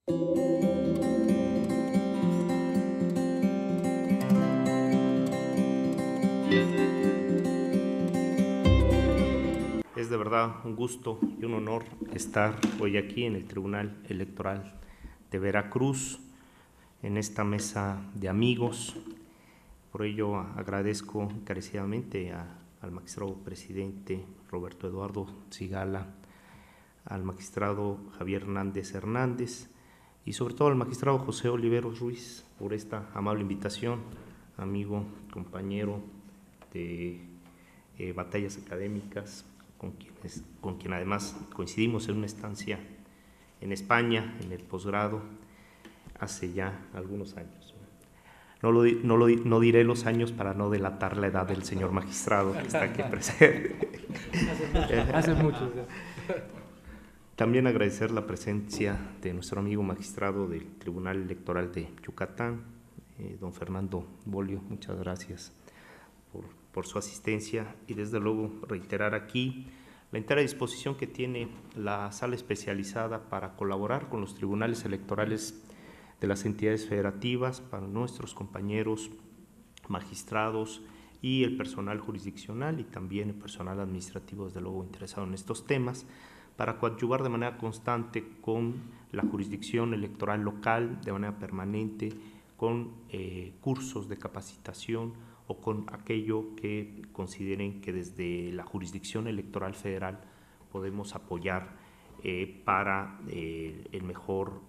Es de verdad un gusto y un honor estar hoy aquí en el Tribunal Electoral de Veracruz, en esta mesa de amigos. Por ello agradezco encarecidamente al magistrado presidente Roberto Eduardo Zigala, al magistrado Javier Hernández Hernández y sobre todo al magistrado José Oliveros Ruiz por esta amable invitación, amigo, compañero de batallas académicas, con quien además coincidimos en una estancia en España, en el posgrado, hace ya algunos años. No diré los años para no delatar la edad del señor magistrado que está aquí presente. Hace mucho. También agradecer la presencia de nuestro amigo magistrado del Tribunal Electoral de Yucatán, don Fernando Bolio. Muchas gracias por su asistencia y desde luego reiterar aquí la entera disposición que tiene la sala especializada para colaborar con los tribunales electorales de las entidades federativas, para nuestros compañeros magistrados y el personal jurisdiccional y también el personal administrativo, desde luego interesado en estos temas, para coadyuvar de manera constante con la jurisdicción electoral local, de manera permanente, con cursos de capacitación o con aquello que consideren que desde la jurisdicción electoral federal podemos apoyar para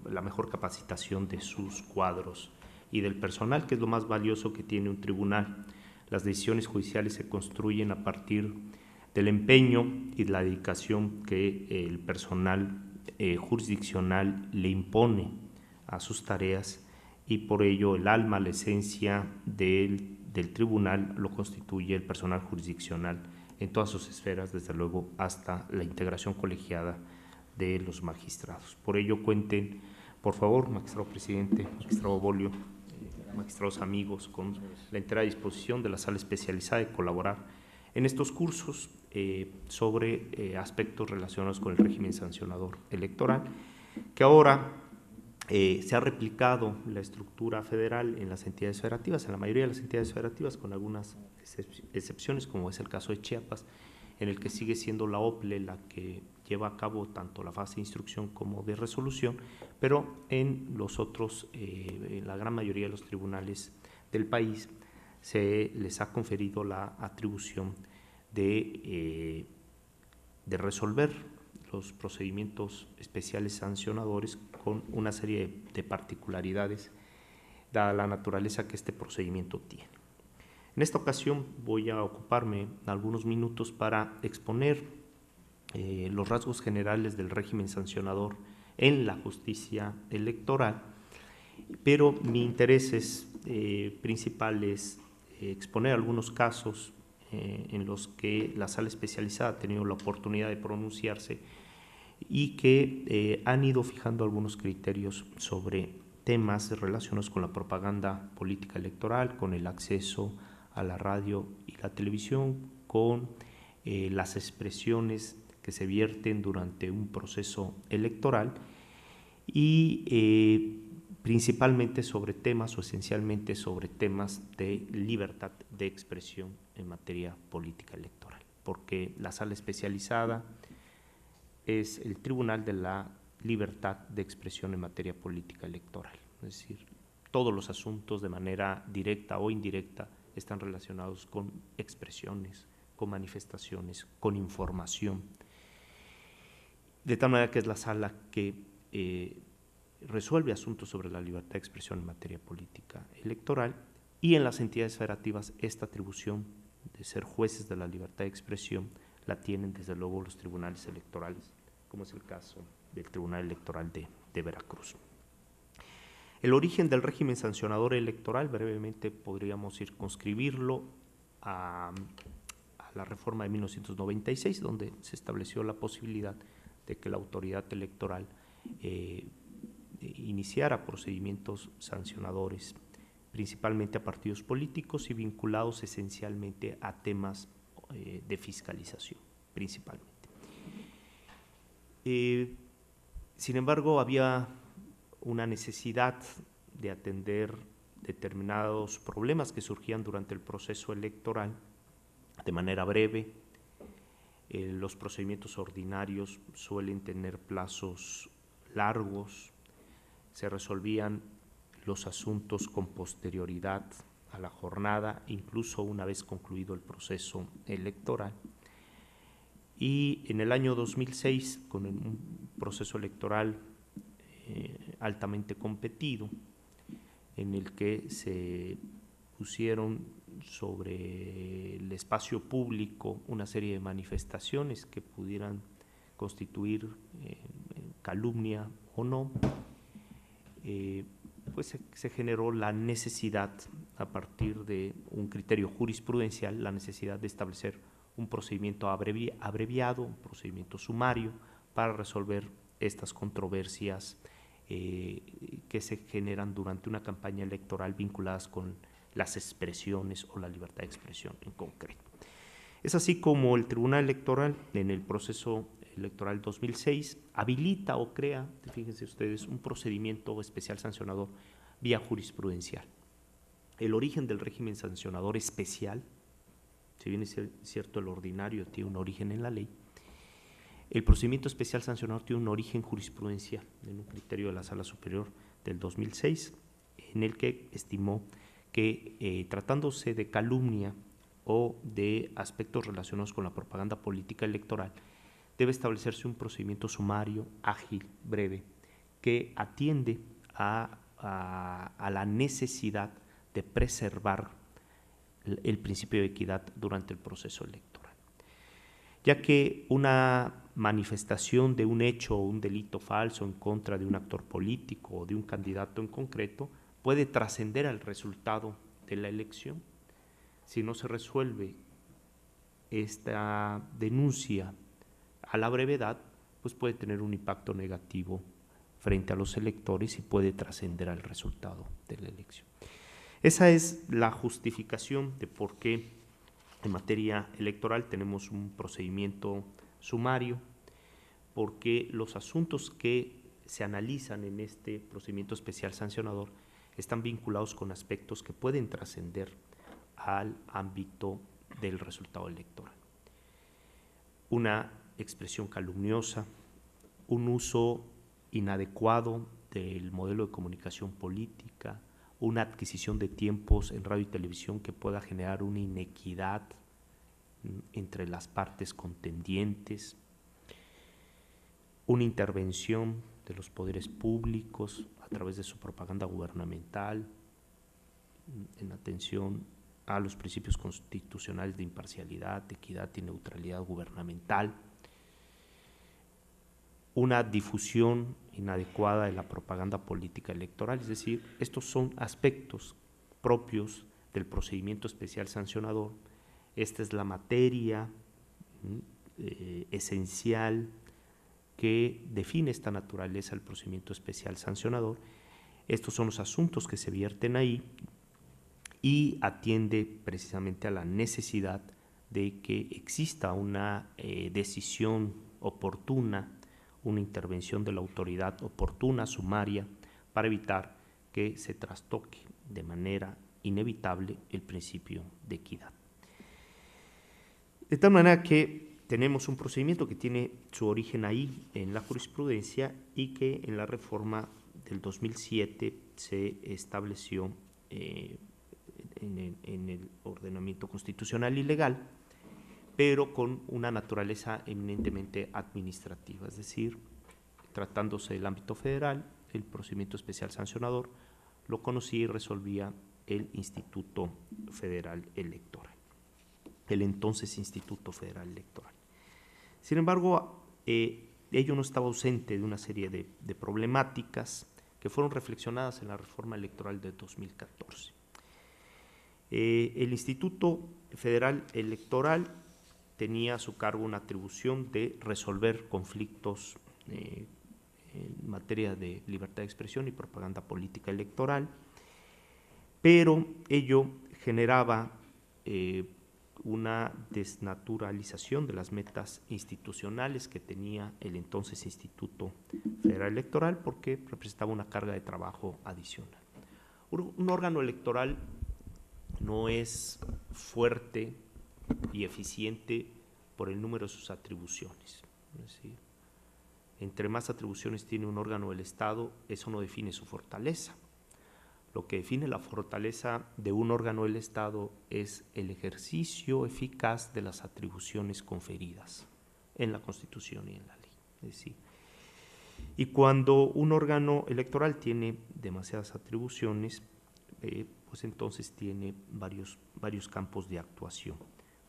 la mejor capacitación de sus cuadros y del personal, que es lo más valioso que tiene un tribunal. Las decisiones judiciales se construyen a partir del empeño y de la dedicación que el personal jurisdiccional le impone a sus tareas y por ello el alma, la esencia del tribunal lo constituye el personal jurisdiccional en todas sus esferas, desde luego hasta la integración colegiada de los magistrados. Por ello cuenten, por favor, magistrado presidente, magistrado Bolio, magistrados amigos, con la entera disposición de la sala especializada de colaborar en estos cursos sobre aspectos relacionados con el régimen sancionador electoral, que ahora se ha replicado la estructura federal en las entidades federativas, en la mayoría de las entidades federativas, con algunas excepciones, como es el caso de Chiapas, en el que sigue siendo la OPLE la que lleva a cabo tanto la fase de instrucción como de resolución, pero en los otros, en la gran mayoría de los tribunales del país, se les ha conferido la atribución de resolver los procedimientos especiales sancionadores con una serie de particularidades, dada la naturaleza que este procedimiento tiene. En esta ocasión voy a ocuparme algunos minutos para exponer los rasgos generales del régimen sancionador en la justicia electoral, pero mi interés principal es exponer algunos casos en los que la sala especializada ha tenido la oportunidad de pronunciarse y que han ido fijando algunos criterios sobre temas relacionados con la propaganda política electoral, con el acceso a la radio y la televisión, con las expresiones que se vierten durante un proceso electoral y principalmente sobre temas o esencialmente sobre temas de libertad de expresión en materia política electoral, porque la sala especializada es el Tribunal de la Libertad de Expresión en materia política electoral, es decir, todos los asuntos de manera directa o indirecta están relacionados con expresiones, con manifestaciones, con información, de tal manera que es la sala que resuelve asuntos sobre la libertad de expresión en materia política electoral, y en las entidades federativas esta atribución de ser jueces de la libertad de expresión la tienen desde luego los tribunales electorales, como es el caso del Tribunal Electoral de Veracruz. El origen del régimen sancionador electoral, brevemente podríamos circunscribirlo a la reforma de 1996, donde se estableció la posibilidad de que la autoridad electoral iniciara procedimientos sancionadores, principalmente a partidos políticos y vinculados esencialmente a temas de fiscalización, principalmente. Sin embargo, había una necesidad de atender determinados problemas que surgían durante el proceso electoral de manera breve. Los procedimientos ordinarios suelen tener plazos largos, se resolvían los asuntos con posterioridad a la jornada, incluso una vez concluido el proceso electoral. Y en el año 2006, con un proceso electoral altamente competido, en el que se pusieron sobre el espacio público una serie de manifestaciones que pudieran constituir calumnia o no, pues se generó la necesidad, a partir de un criterio jurisprudencial, la necesidad de establecer un procedimiento abreviado, un procedimiento sumario, para resolver estas controversias que se generan durante una campaña electoral vinculadas con las expresiones o la libertad de expresión en concreto. Es así como el Tribunal Electoral, en el proceso electoral 2006, habilita o crea, fíjense ustedes, un procedimiento especial sancionador vía jurisprudencial. El origen del régimen sancionador especial, si bien es cierto el ordinario tiene un origen en la ley, el procedimiento especial sancionador tiene un origen jurisprudencial en un criterio de la Sala Superior del 2006, en el que estimó que tratándose de calumnia o de aspectos relacionados con la propaganda política electoral, debe establecerse un procedimiento sumario, ágil, breve, que atiende a la necesidad de preservar el principio de equidad durante el proceso electoral, ya que una manifestación de un hecho o un delito falso en contra de un actor político o de un candidato en concreto puede trascender al resultado de la elección. Si no se resuelve esta denuncia a la brevedad, pues puede tener un impacto negativo frente a los electores y puede trascender al resultado de la elección. Esa es la justificación de por qué en materia electoral tenemos un procedimiento sumario, porque los asuntos que se analizan en este procedimiento especial sancionador están vinculados con aspectos que pueden trascender al ámbito del resultado electoral. Una expresión calumniosa, un uso inadecuado del modelo de comunicación política, una adquisición de tiempos en radio y televisión que pueda generar una inequidad entre las partes contendientes, una intervención de los poderes públicos a través de su propaganda gubernamental en atención a los principios constitucionales de imparcialidad, de equidad y neutralidad gubernamental, una difusión inadecuada de la propaganda política electoral. Es decir, estos son aspectos propios del procedimiento especial sancionador. Esta es la materia esencial que define esta naturaleza del procedimiento especial sancionador. Estos son los asuntos que se vierten ahí y atiende precisamente a la necesidad de que exista una decisión oportuna, una intervención de la autoridad oportuna, sumaria, para evitar que se trastoque de manera inevitable el principio de equidad. De tal manera que tenemos un procedimiento que tiene su origen ahí en la jurisprudencia y que en la reforma del 2007 se estableció en el ordenamiento constitucional y legal, pero con una naturaleza eminentemente administrativa, es decir, tratándose del ámbito federal, el procedimiento especial sancionador lo conocía y resolvía el Instituto Federal Electoral, el entonces Instituto Federal Electoral. Sin embargo, ello no estaba ausente de una serie de problemáticas que fueron reflexionadas en la reforma electoral de 2014. El Instituto Federal Electoral tenía a su cargo una atribución de resolver conflictos en materia de libertad de expresión y propaganda política electoral, pero ello generaba una desnaturalización de las metas institucionales que tenía el entonces Instituto Federal Electoral, porque representaba una carga de trabajo adicional. Un órgano electoral no es fuerte y eficiente por el número de sus atribuciones. Es decir, entre más atribuciones tiene un órgano del Estado, eso no define su fortaleza. Lo que define la fortaleza de un órgano del Estado es el ejercicio eficaz de las atribuciones conferidas en la Constitución y en la ley. Es decir, y cuando un órgano electoral tiene demasiadas atribuciones, pues entonces tiene varios campos de actuación.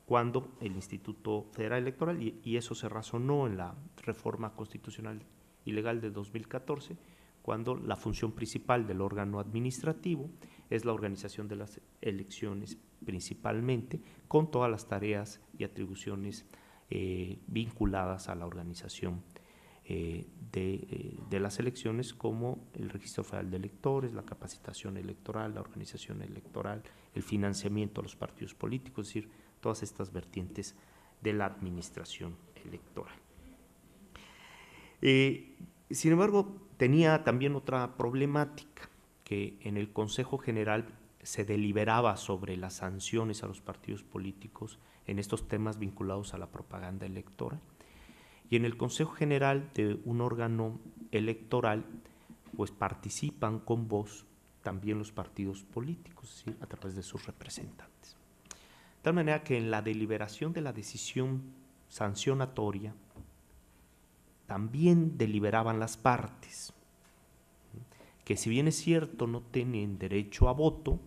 Cuando el Instituto Federal Electoral, y eso se razonó en la reforma constitucional y legal de 2014, cuando la función principal del órgano administrativo es la organización de las elecciones principalmente, con todas las tareas y atribuciones vinculadas a la organización de las elecciones, como el Registro Federal de Electores, la capacitación electoral, la organización electoral, el financiamiento a los partidos políticos, es decir, todas estas vertientes de la administración electoral. Sin embargo, tenía también otra problemática, que en el Consejo General se deliberaba sobre las sanciones a los partidos políticos en estos temas vinculados a la propaganda electoral. Y en el Consejo General de un órgano electoral, pues participan con voz también los partidos políticos, ¿sí?, a través de sus representantes. De tal manera que en la deliberación de la decisión sancionatoria también deliberaban las partes, que si bien es cierto no tienen derecho a voto,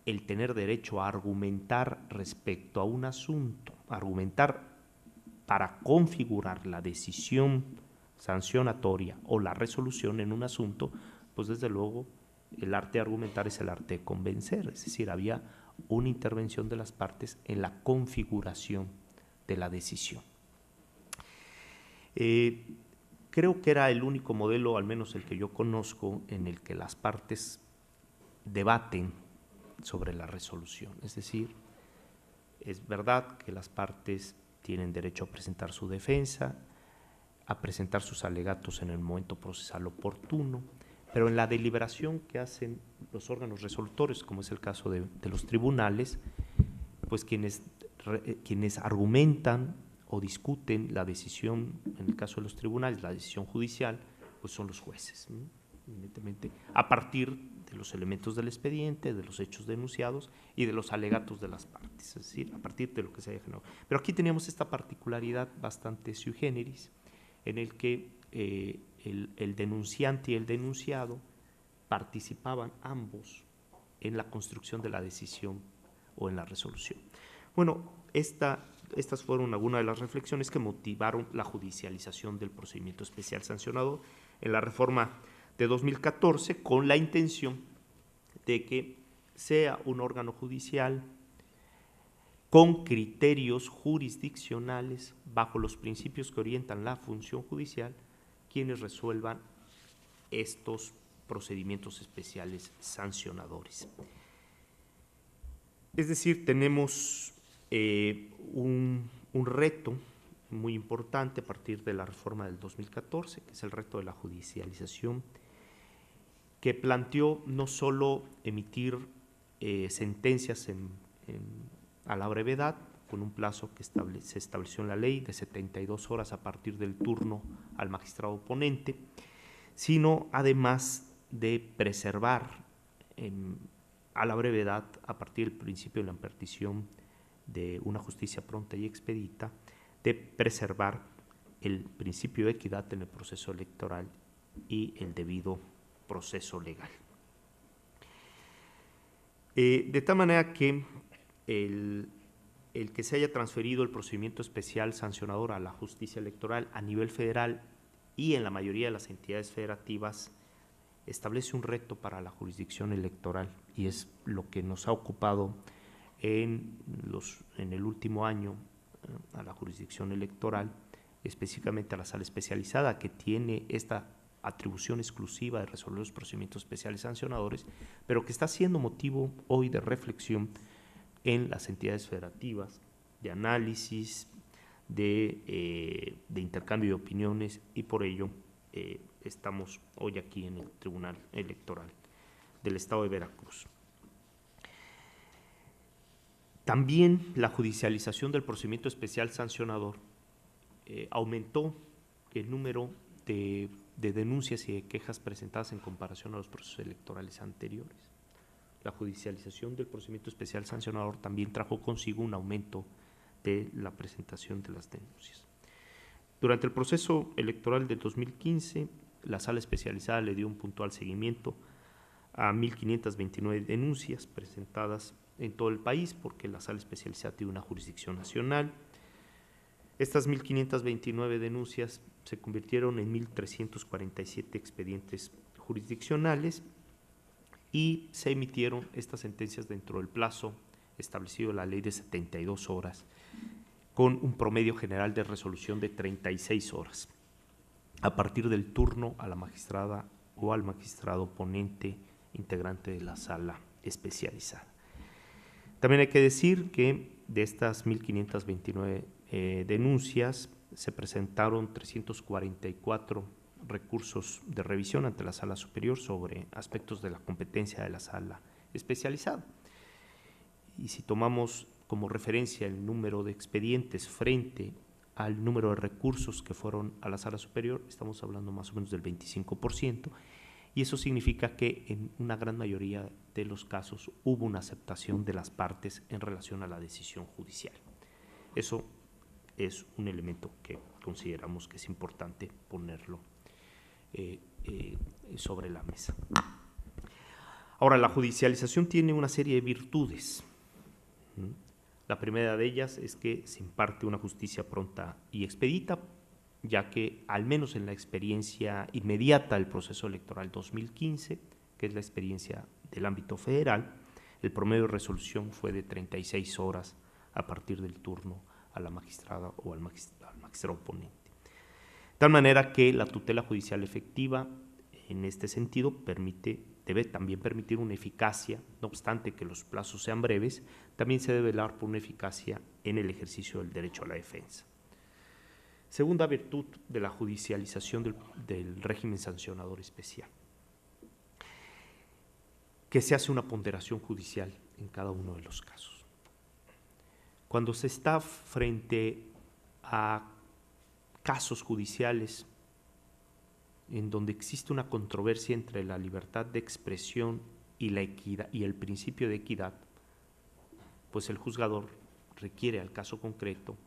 el tener derecho a argumentar respecto a un asunto, argumentar para configurar la decisión sancionatoria o la resolución en un asunto, pues desde luego el arte de argumentar es el arte de convencer, es decir, había una intervención de las partes en la configuración de la decisión. Creo que era el único modelo, al menos el que yo conozco, en el que las partes debaten sobre la resolución. Es decir, es verdad que las partes tienen derecho a presentar su defensa, a presentar sus alegatos en el momento procesal oportuno, pero en la deliberación que hacen los órganos resolutores, como es el caso de los tribunales, pues quienes argumentan o discuten la decisión, en el caso de los tribunales, la decisión judicial, pues son los jueces, ¿no? Evidentemente, a partir de los elementos del expediente, de los hechos denunciados y de los alegatos de las partes, es decir, a partir de lo que se haya generado. Pero aquí teníamos esta particularidad bastante sui generis, en el que el denunciante y el denunciado participaban ambos en la construcción de la decisión o en la resolución. Bueno, estas fueron algunas de las reflexiones que motivaron la judicialización del procedimiento especial sancionador en la reforma de 2014, con la intención de que sea un órgano judicial con criterios jurisdiccionales bajo los principios que orientan la función judicial, quienes resuelvan estos procedimientos especiales sancionadores. Es decir, tenemos un reto muy importante a partir de la reforma del 2014, que es el reto de la judicialización, que planteó no solo emitir sentencias a la brevedad, con un plazo que se estableció en la ley de 72 horas a partir del turno al magistrado oponente, sino además de preservar a la brevedad, a partir del principio de la impartición de una justicia pronta y expedita, de preservar el principio de equidad en el proceso electoral y el debido proceso legal. De tal manera que el que se haya transferido el procedimiento especial sancionador a la justicia electoral a nivel federal y en la mayoría de las entidades federativas establece un reto para la jurisdicción electoral, y es lo que nos ha ocupado en el último año a la jurisdicción electoral, específicamente a la sala especializada, que tiene esta atribución exclusiva de resolver los procedimientos especiales sancionadores, pero que está siendo motivo hoy de reflexión en las entidades federativas, de análisis, de intercambio de opiniones, y por ello estamos hoy aquí en el Tribunal Electoral del Estado de Veracruz. También la judicialización del procedimiento especial sancionador aumentó el número de denuncias y de quejas presentadas en comparación a los procesos electorales anteriores. La judicialización del procedimiento especial sancionador también trajo consigo un aumento de la presentación de las denuncias. Durante el proceso electoral de 2015, la Sala Especializada le dio un puntual seguimiento a 1.529 denuncias presentadas en todo el país, porque la Sala Especializada tiene una jurisdicción nacional. Estas 1.529 denuncias se convirtieron en 1.347 expedientes jurisdiccionales y se emitieron estas sentencias dentro del plazo establecido en la ley de 72 horas, con un promedio general de resolución de 36 horas, a partir del turno a la magistrada o al magistrado ponente integrante de la sala especializada. También hay que decir que de estas 1.529 denuncias se presentaron 344 recursos de revisión ante la Sala Superior sobre aspectos de la competencia de la sala especializada. Y si tomamos como referencia el número de expedientes frente al número de recursos que fueron a la Sala Superior, estamos hablando más o menos del 25%, y eso significa que en una gran mayoría de los casos hubo una aceptación de las partes en relación a la decisión judicial. Eso es un elemento que consideramos que es importante ponerlo sobre la mesa. Ahora, la judicialización tiene una serie de virtudes. La primera de ellas es que se imparte una justicia pronta y expedita, ya que al menos en la experiencia inmediata del proceso electoral 2015, que es la experiencia del ámbito federal, el promedio de resolución fue de 36 horas a partir del turno a la magistrada o al magistrado oponente. De tal manera que la tutela judicial efectiva, en este sentido, debe también permitir una eficacia, no obstante que los plazos sean breves, también se debe velar por una eficacia en el ejercicio del derecho a la defensa. Segunda virtud de la judicialización del régimen sancionador especial, que se hace una ponderación judicial en cada uno de los casos. Cuando se está frente a casos judiciales en donde existe una controversia entre la libertad de expresión y la equidad y el principio de equidad, pues el juzgador requiere al caso concreto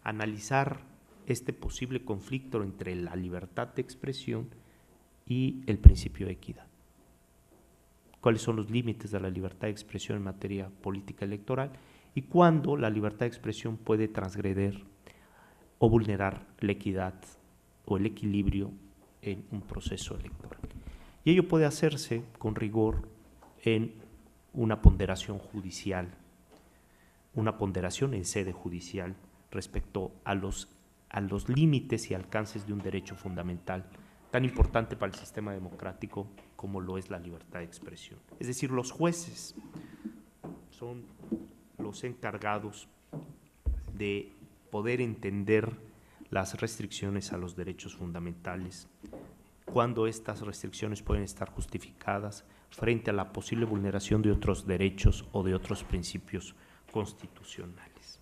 analizar este posible conflicto entre la libertad de expresión y el principio de equidad. ¿Cuáles son los límites de la libertad de expresión en materia política electoral y cuándo la libertad de expresión puede transgredir o vulnerar la equidad o el equilibrio en un proceso electoral? Y ello puede hacerse con rigor en una ponderación judicial, una ponderación en sede judicial respecto a los límites y alcances de un derecho fundamental tan importante para el sistema democrático como lo es la libertad de expresión. Es decir, los jueces son los encargados de poder entender las restricciones a los derechos fundamentales, cuando estas restricciones pueden estar justificadas frente a la posible vulneración de otros derechos o de otros principios constitucionales.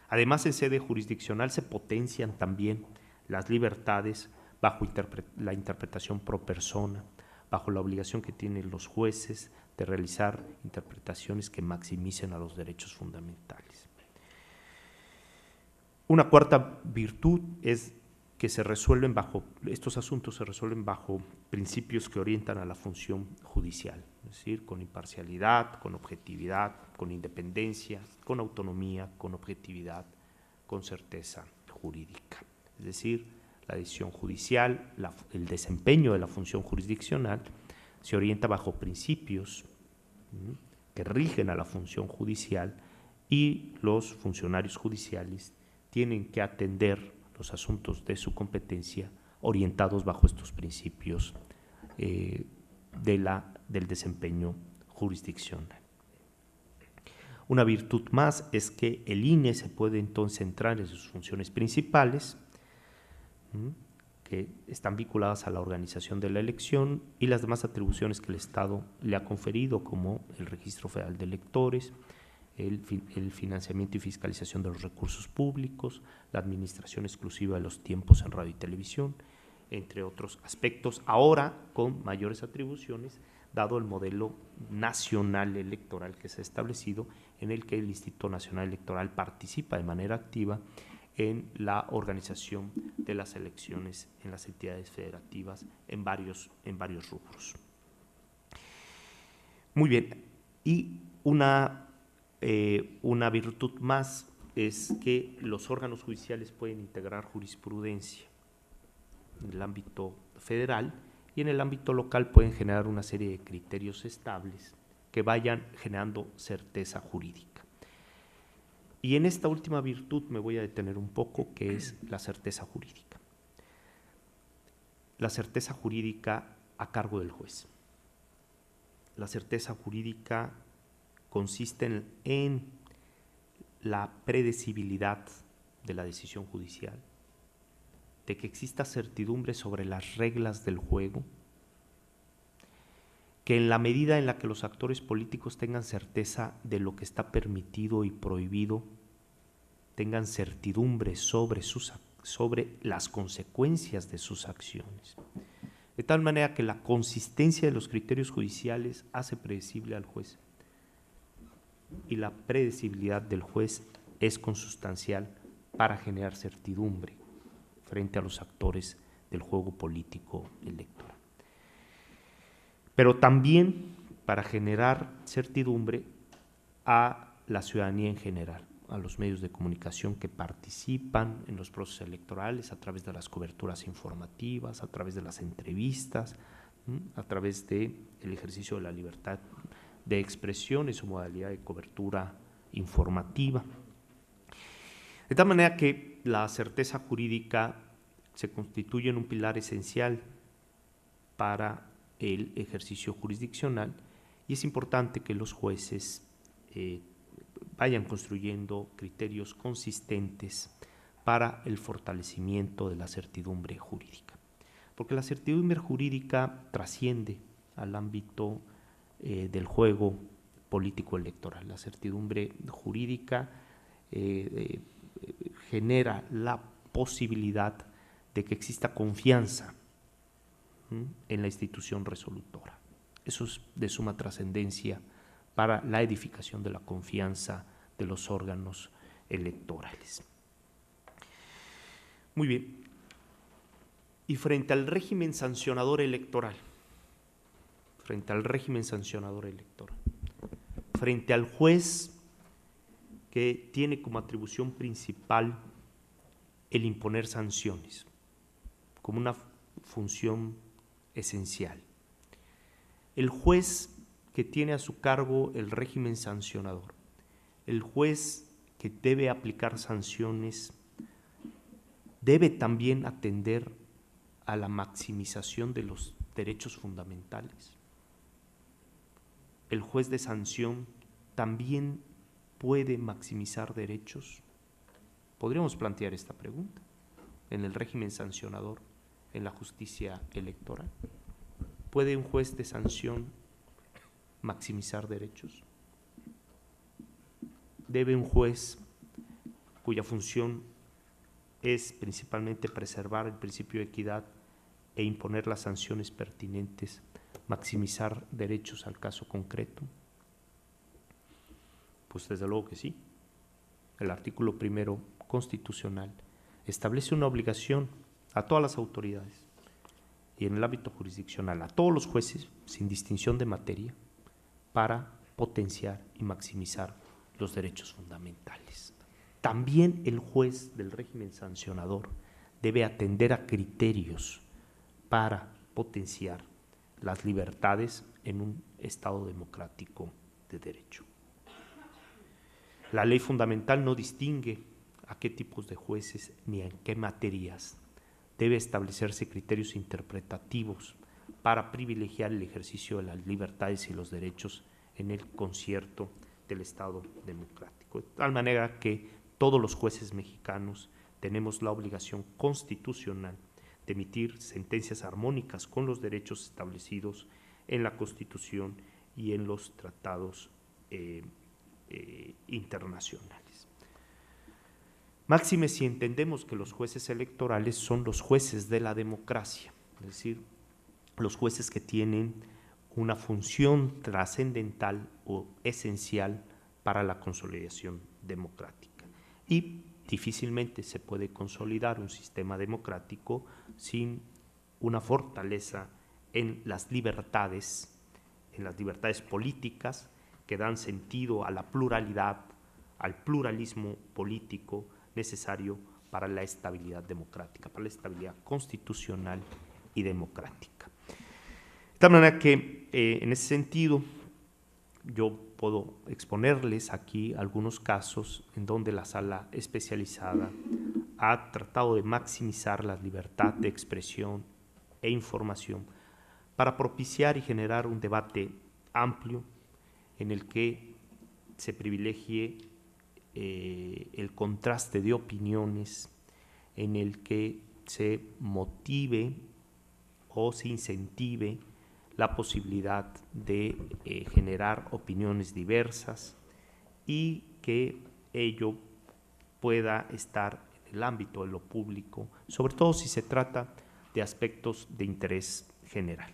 Además, en sede jurisdiccional se potencian también las libertades bajo la interpretación pro persona, bajo la obligación que tienen los jueces de realizar interpretaciones que maximicen a los derechos fundamentales. Una cuarta virtud es que estos asuntos se resuelven bajo principios que orientan a la función judicial, es decir, con imparcialidad, con objetividad, con independencia, con autonomía, con objetividad, con certeza jurídica. Es decir, la decisión judicial, el desempeño de la función jurisdiccional se orienta bajo principios que rigen a la función judicial, y los funcionarios judiciales tienen que atender los asuntos de su competencia orientados bajo estos principios del desempeño jurisdiccional. Una virtud más es que el INE se puede entonces centrar en sus funciones principales, que están vinculadas a la organización de la elección, y las demás atribuciones que el Estado le ha conferido, como el Registro Federal de Electores, el financiamiento y fiscalización de los recursos públicos, la administración exclusiva de los tiempos en radio y televisión, entre otros aspectos, ahora con mayores atribuciones, dado el modelo nacional electoral que se ha establecido, en el que el Instituto Nacional Electoral participa de manera activa en la organización de las elecciones en las entidades federativas en varios rubros. Muy bien, y una virtud más es que los órganos judiciales pueden integrar jurisprudencia en el ámbito federal, y en el ámbito local pueden generar una serie de criterios estables que vayan generando certeza jurídica. Y en esta última virtud me voy a detener un poco, que es la certeza jurídica. La certeza jurídica a cargo del juez. La certeza jurídica consiste en la predecibilidad de la decisión judicial, de que exista certidumbre sobre las reglas del juego, que en la medida en la que los actores políticos tengan certeza de lo que está permitido y prohibido, tengan certidumbre sobre las consecuencias de sus acciones. De tal manera que la consistencia de los criterios judiciales hace predecible al juez, y la predecibilidad del juez es consustancial para generar certidumbre frente a los actores del juego político electoral. Pero también para generar certidumbre a la ciudadanía en general, a los medios de comunicación que participan en los procesos electorales a través de las coberturas informativas, a través de las entrevistas, a través del ejercicio de la libertad de expresión en su modalidad de cobertura informativa. De tal manera que la certeza jurídica se constituye en un pilar esencial para el ejercicio jurisdiccional, y es importante que los jueces vayan construyendo criterios consistentes para el fortalecimiento de la certidumbre jurídica, porque la certidumbre jurídica trasciende al ámbito del juego político electoral. La certidumbre jurídica genera la posibilidad de que exista confianza en la institución resolutora. Eso es de suma trascendencia para la edificación de la confianza de los órganos electorales. Muy bien. Y frente al régimen sancionador electoral, frente al juez que tiene como atribución principal el imponer sanciones, como una función esencial. El juez que tiene a su cargo el régimen sancionador, el juez que debe aplicar sanciones, debe también atender a la maximización de los derechos fundamentales. El juez de sanción también puede maximizar derechos. Podríamos plantear esta pregunta en el régimen sancionador, en la justicia electoral. ¿Puede un juez de sanción maximizar derechos? ¿Debe un juez cuya función es principalmente preservar el principio de equidad e imponer las sanciones pertinentes, maximizar derechos al caso concreto? Pues desde luego que sí. El artículo primero constitucional establece una obligación a todas las autoridades y en el ámbito jurisdiccional a todos los jueces, sin distinción de materia, para potenciar y maximizar los derechos fundamentales. También el juez del régimen sancionador debe atender a criterios para potenciar las libertades en un Estado democrático de derecho. La ley fundamental no distingue a qué tipos de jueces ni en qué materias. Debe establecerse criterios interpretativos para privilegiar el ejercicio de las libertades y los derechos en el concierto del Estado democrático. De tal manera que todos los jueces mexicanos tenemos la obligación constitucional de emitir sentencias armónicas con los derechos establecidos en la Constitución y en los tratados internacionales. Máxime si entendemos que los jueces electorales son los jueces de la democracia, es decir, los jueces que tienen una función trascendental o esencial para la consolidación democrática. Y difícilmente se puede consolidar un sistema democrático sin una fortaleza en las libertades políticas que dan sentido a la pluralidad, al pluralismo político necesario para la estabilidad democrática, para la estabilidad constitucional y democrática. De tal manera que en ese sentido yo puedo exponerles aquí algunos casos en donde la sala especializada ha tratado de maximizar la libertad de expresión e información para propiciar y generar un debate amplio en el que se privilegie el contraste de opiniones, en el que se motive o se incentive la posibilidad de generar opiniones diversas y que ello pueda estar en el ámbito de lo público, sobre todo si se trata de aspectos de interés general.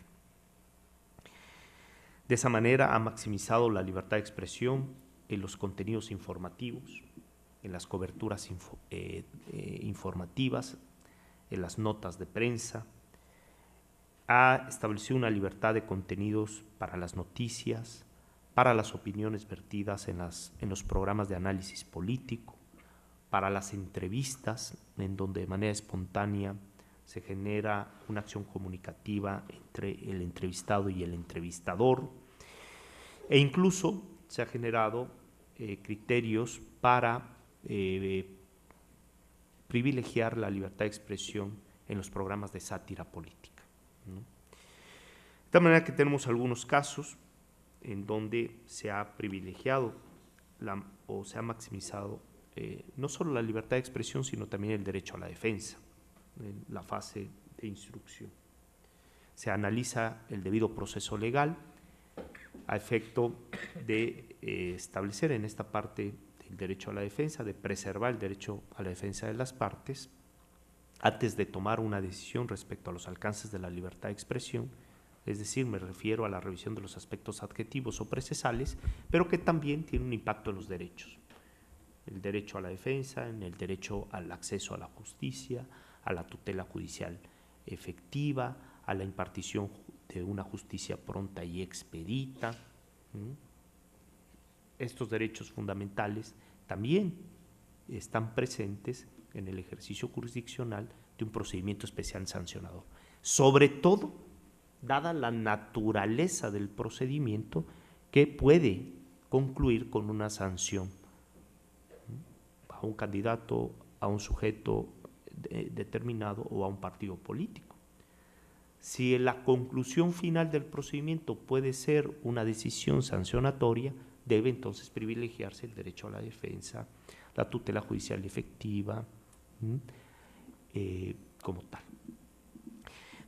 De esa manera ha maximizado la libertad de expresión en los contenidos informativos, en las coberturas informativas, en las notas de prensa. Ha establecido una libertad de contenidos para las noticias, para las opiniones vertidas en los programas de análisis político, para las entrevistas, en donde de manera espontánea se genera una acción comunicativa entre el entrevistado y el entrevistador, e incluso se ha generado criterios para privilegiar la libertad de expresión en los programas de sátira política, ¿no? De tal manera que tenemos algunos casos en donde se ha privilegiado o se ha maximizado no solo la libertad de expresión, sino también el derecho a la defensa en la fase de instrucción. Se analiza el debido proceso legal a efecto de establecer en esta parte el derecho a la defensa, de preservar el derecho a la defensa de las partes, antes de tomar una decisión respecto a los alcances de la libertad de expresión, es decir, me refiero a la revisión de los aspectos adjetivos o procesales, pero que también tiene un impacto en los derechos. El derecho a la defensa, en el derecho al acceso a la justicia, a la tutela judicial efectiva, a la impartición de una justicia pronta y expedita. Estos derechos fundamentales también están presentes en el ejercicio jurisdiccional de un procedimiento especial sancionador. Sobre todo, dada la naturaleza del procedimiento que puede concluir con una sanción a un candidato, a un sujeto determinado o a un partido político. Si la conclusión final del procedimiento puede ser una decisión sancionatoria, debe entonces privilegiarse el derecho a la defensa, la tutela judicial efectiva, como tal.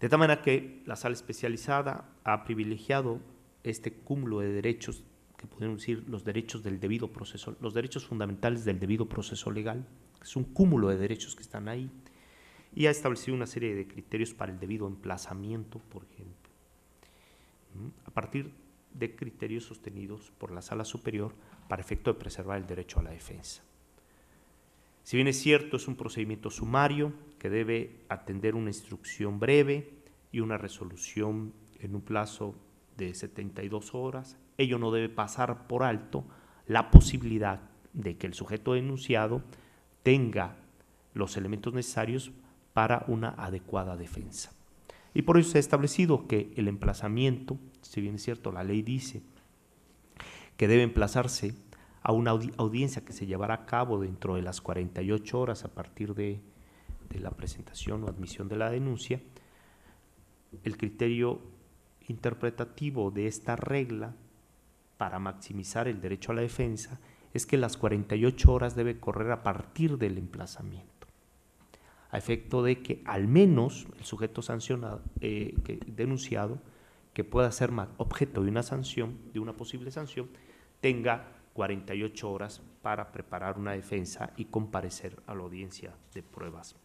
De tal manera que la sala especializada ha privilegiado este cúmulo de derechos, que podemos decir los derechos del debido proceso, los derechos fundamentales del debido proceso legal, es un cúmulo de derechos que están ahí, y ha establecido una serie de criterios para el debido emplazamiento, por ejemplo, a partir de criterios sostenidos por la Sala Superior para efecto de preservar el derecho a la defensa. Si bien es cierto, es un procedimiento sumario que debe atender una instrucción breve y una resolución en un plazo de 72 horas, ello no debe pasar por alto la posibilidad de que el sujeto denunciado tenga los elementos necesarios para una adecuada defensa. Y por eso se ha establecido que el emplazamiento, si bien es cierto, la ley dice que debe emplazarse a una audiencia que se llevará a cabo dentro de las 48 horas a partir de la presentación o admisión de la denuncia, el criterio interpretativo de esta regla para maximizar el derecho a la defensa es que las 48 horas debe correr a partir del emplazamiento, a efecto de que al menos el sujeto sancionado, denunciado, que pueda ser objeto de una sanción, de una posible sanción, tenga 48 horas para preparar una defensa y comparecer a la audiencia de pruebas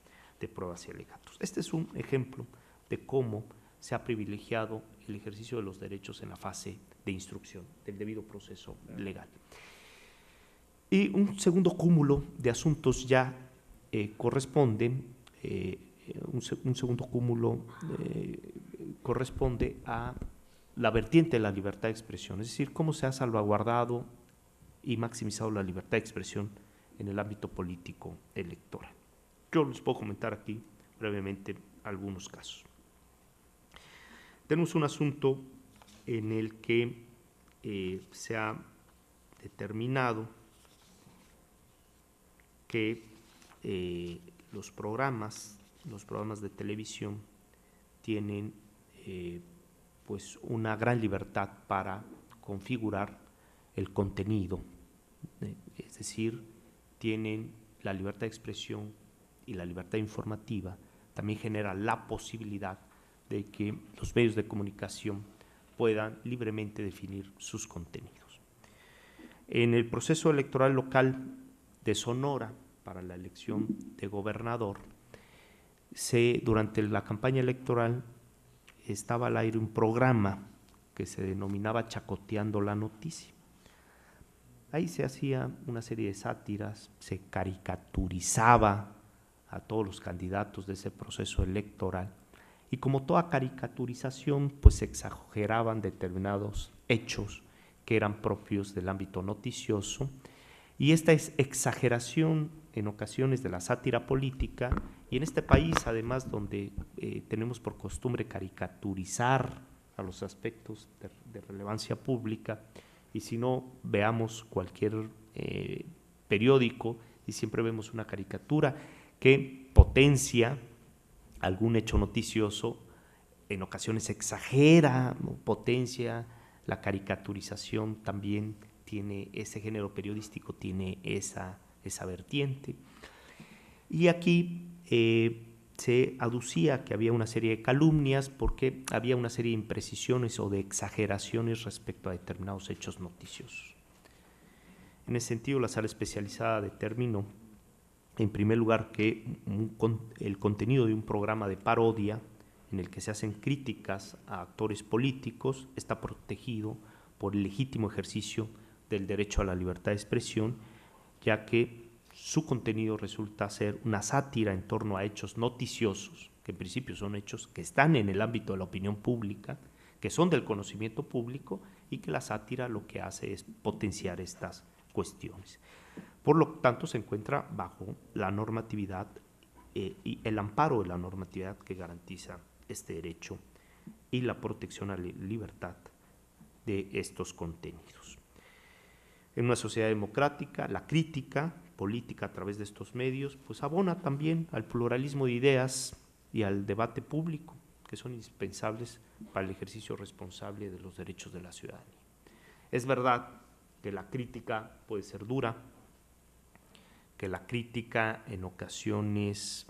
y alegatos. Este es un ejemplo de cómo se ha privilegiado el ejercicio de los derechos en la fase de instrucción del debido proceso legal. Y un segundo cúmulo de asuntos ya corresponde a la vertiente de la libertad de expresión, es decir, cómo se ha salvaguardado y maximizado la libertad de expresión en el ámbito político electoral. Yo les puedo comentar aquí brevemente algunos casos. Tenemos un asunto en el que se ha determinado que los programas de televisión tienen pues una gran libertad para configurar el contenido, es decir, tienen la libertad de expresión y la libertad informativa, también genera la posibilidad de que los medios de comunicación puedan libremente definir sus contenidos. En el proceso electoral local de Sonora, para la elección de gobernador, durante la campaña electoral estaba al aire un programa que se denominaba Chacoteando la Noticia. Ahí se hacía una serie de sátiras, se caricaturizaba a todos los candidatos de ese proceso electoral y como toda caricaturización, pues se exageraban determinados hechos que eran propios del ámbito noticioso, y esta exageración en ocasiones de la sátira política, y en este país además donde tenemos por costumbre caricaturizar a los aspectos de relevancia pública, y si no, veamos cualquier periódico y siempre vemos una caricatura que potencia algún hecho noticioso, en ocasiones exagera, ¿no? Potencia la caricaturización, también tiene ese género periodístico, tiene esa vertiente. Y aquí se aducía que había una serie de calumnias porque había una serie de imprecisiones o de exageraciones respecto a determinados hechos noticiosos. En ese sentido, la sala especializada determinó, en primer lugar, que el contenido de un programa de parodia en el que se hacen críticas a actores políticos está protegido por el legítimo ejercicio del derecho a la libertad de expresión, ya que su contenido resulta ser una sátira en torno a hechos noticiosos, que en principio son hechos que están en el ámbito de la opinión pública, que son del conocimiento público, y que la sátira lo que hace es potenciar estas cuestiones. Por lo tanto, se encuentra bajo la normatividad y el amparo de la normatividad que garantiza este derecho y la protección a la libertad de estos contenidos. En una sociedad democrática, la crítica política a través de estos medios pues abona también al pluralismo de ideas y al debate público, que son indispensables para el ejercicio responsable de los derechos de la ciudadanía. Es verdad que la crítica puede ser dura, que la crítica en ocasiones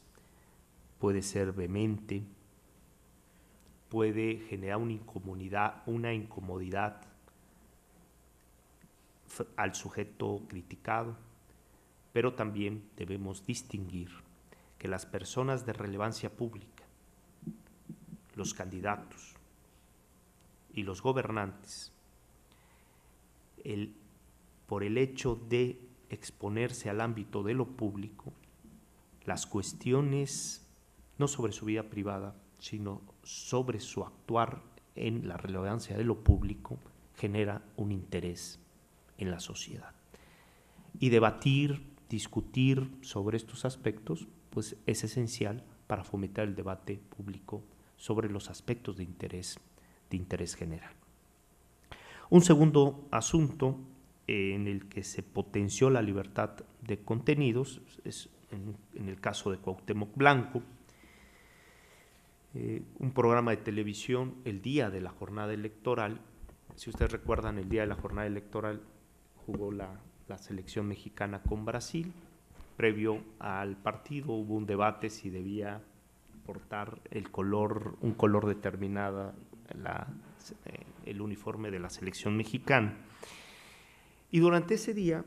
puede ser vehemente, puede generar una incomodidad al sujeto criticado, pero también debemos distinguir que las personas de relevancia pública, los candidatos y los gobernantes, por el hecho de exponerse al ámbito de lo público, las cuestiones no sobre su vida privada, sino sobre su actuar en la relevancia de lo público, genera un interés en la sociedad. Y debatir, discutir sobre estos aspectos, pues es esencial para fomentar el debate público sobre los aspectos de interés general. Un segundo asunto en el que se potenció la libertad de contenidos es en el caso de Cuauhtémoc Blanco, un programa de televisión el día de la jornada electoral si ustedes recuerdan, el día de la jornada electoral jugó la selección mexicana con Brasil. Previo al partido hubo un debate si debía portar un color determinado el uniforme de la selección mexicana. Y durante ese día,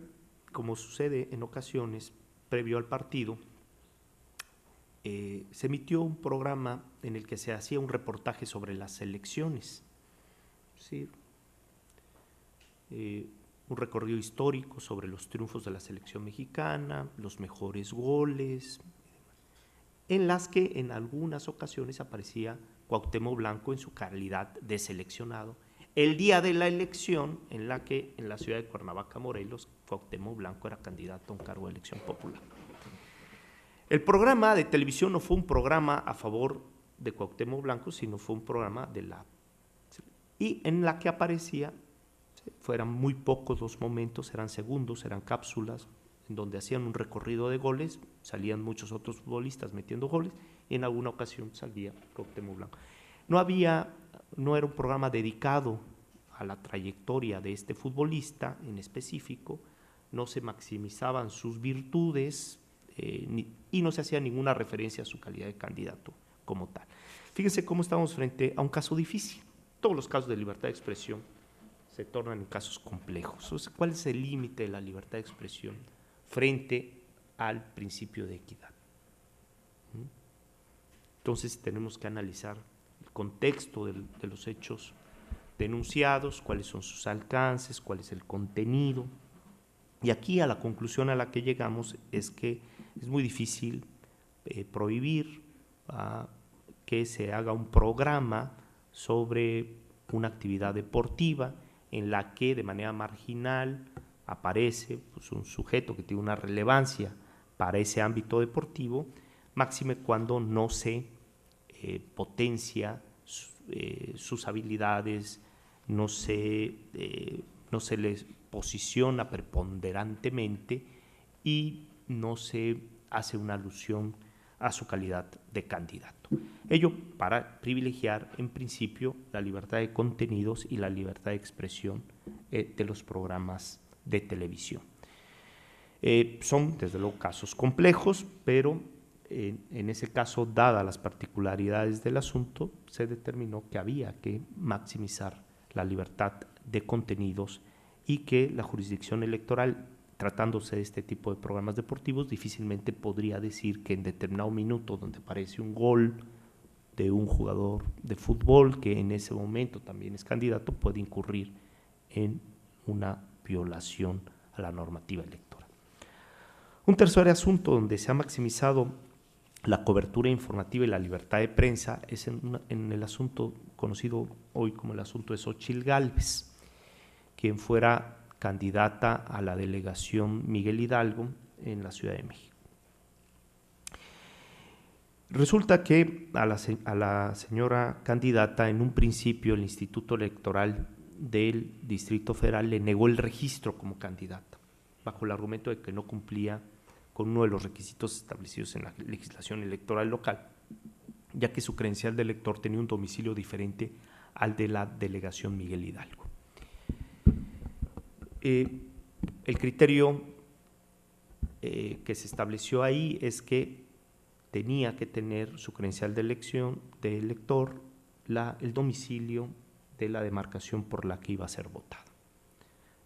como sucede en ocasiones, previo al partido, se emitió un programa en el que se hacía un reportaje sobre las elecciones. Sí, un recorrido histórico sobre los triunfos de la selección mexicana, los mejores goles, en las que en algunas ocasiones aparecía Cuauhtémoc Blanco en su calidad de seleccionado. El día de la elección, en la que en la ciudad de Cuernavaca, Morelos, Cuauhtémoc Blanco era candidato a un cargo de elección popular. El programa de televisión no fue un programa a favor de Cuauhtémoc Blanco, sino fue un programa y en la que aparecía, fueran muy pocos los momentos, eran segundos, eran cápsulas, en donde hacían un recorrido de goles, salían muchos otros futbolistas metiendo goles, y en alguna ocasión salía Cuauhtémoc Blanco. No era un programa dedicado a la trayectoria de este futbolista en específico, no se maximizaban sus virtudes y no se hacía ninguna referencia a su calidad de candidato como tal. Fíjense cómo estamos frente a un caso difícil. Todos los casos de libertad de expresión se tornan en casos complejos. O sea, ¿cuál es el límite de la libertad de expresión frente al principio de equidad? Entonces tenemos que analizar el contexto de los hechos denunciados, cuáles son sus alcances, cuál es el contenido. Y aquí a la conclusión a la que llegamos es que es muy difícil prohibir que se haga un programa sobre una actividad deportiva en la que de manera marginal aparece pues, un sujeto que tiene una relevancia para ese ámbito deportivo, máxime cuando no se potencia sus habilidades, no se les posiciona preponderantemente y no se hace una alusión a su calidad de candidato. Ello para privilegiar en principio la libertad de contenidos y la libertad de expresión de los programas de televisión. Son desde luego casos complejos, pero en ese caso, dadas las particularidades del asunto, se determinó que había que maximizar la libertad de contenidos y que la jurisdicción electoral, tratándose de este tipo de programas deportivos, difícilmente podría decir que en determinado minuto donde aparece un gol de un jugador de fútbol que en ese momento también es candidato, puede incurrir en una violación a la normativa electoral. Un tercer asunto donde se ha maximizado la cobertura informativa y la libertad de prensa es en el asunto conocido hoy como el asunto de Xóchitl Gálvez, quien fuera candidata a la delegación Miguel Hidalgo en la Ciudad de México. Resulta que a la señora candidata, en un principio el Instituto Electoral del Distrito Federal le negó el registro como candidata, bajo el argumento de que no cumplía con uno de los requisitos establecidos en la legislación electoral local, ya que su credencial de elector tenía un domicilio diferente al de la delegación Miguel Hidalgo. El criterio que se estableció ahí es que tenía que tener su credencial de elección de elector el domicilio de la demarcación por la que iba a ser votado.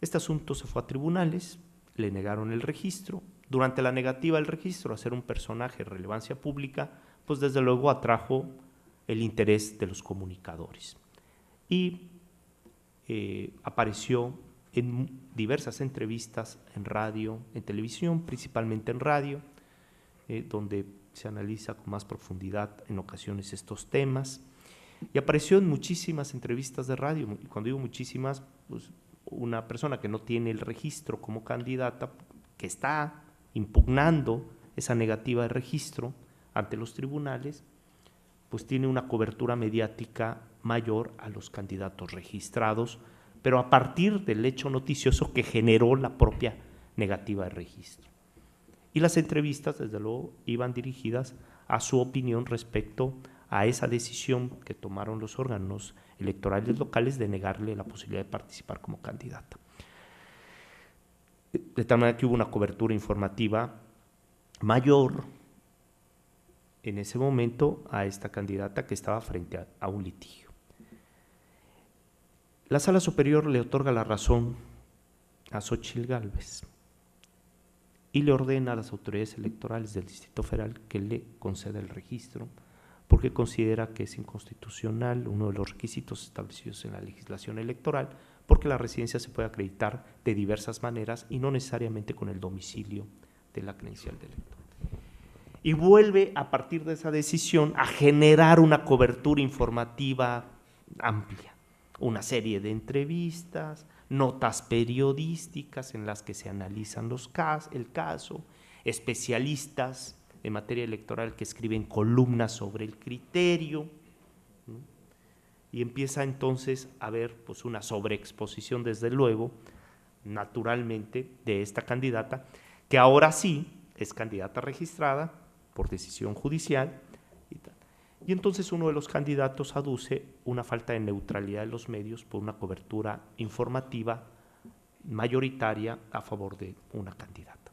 Este asunto se fue a tribunales, le negaron el registro. Durante la negativa del registro a ser un personaje de relevancia pública, pues desde luego atrajo el interés de los comunicadores y apareció en diversas entrevistas en radio, en televisión, principalmente en radio, donde se analiza con más profundidad en ocasiones estos temas, y apareció en muchísimas entrevistas de radio. Y cuando digo muchísimas, pues una persona que no tiene el registro como candidata, que está impugnando esa negativa de registro ante los tribunales, pues tiene una cobertura mediática mayor a los candidatos registrados, pero a partir del hecho noticioso que generó la propia negativa de registro. Y las entrevistas, desde luego, iban dirigidas a su opinión respecto a esa decisión que tomaron los órganos electorales locales de negarle la posibilidad de participar como candidata. De tal manera que hubo una cobertura informativa mayor en ese momento a esta candidata que estaba frente a un litigio. La Sala Superior le otorga la razón a Xóchitl Gálvez y le ordena a las autoridades electorales del Distrito Federal que le conceda el registro, porque considera que es inconstitucional uno de los requisitos establecidos en la legislación electoral, porque la residencia se puede acreditar de diversas maneras y no necesariamente con el domicilio de la credencial del elector. Y vuelve a partir de esa decisión a generar una cobertura informativa amplia, una serie de entrevistas, notas periodísticas en las que se analizan el caso, especialistas en materia electoral que escriben columnas sobre el criterio, ¿no? Y empieza entonces a haber pues una sobreexposición, desde luego, naturalmente, de esta candidata, que ahora sí es candidata registrada por decisión judicial y tal. Y entonces uno de los candidatos aduce una falta de neutralidad de los medios por una cobertura informativa mayoritaria a favor de una candidata.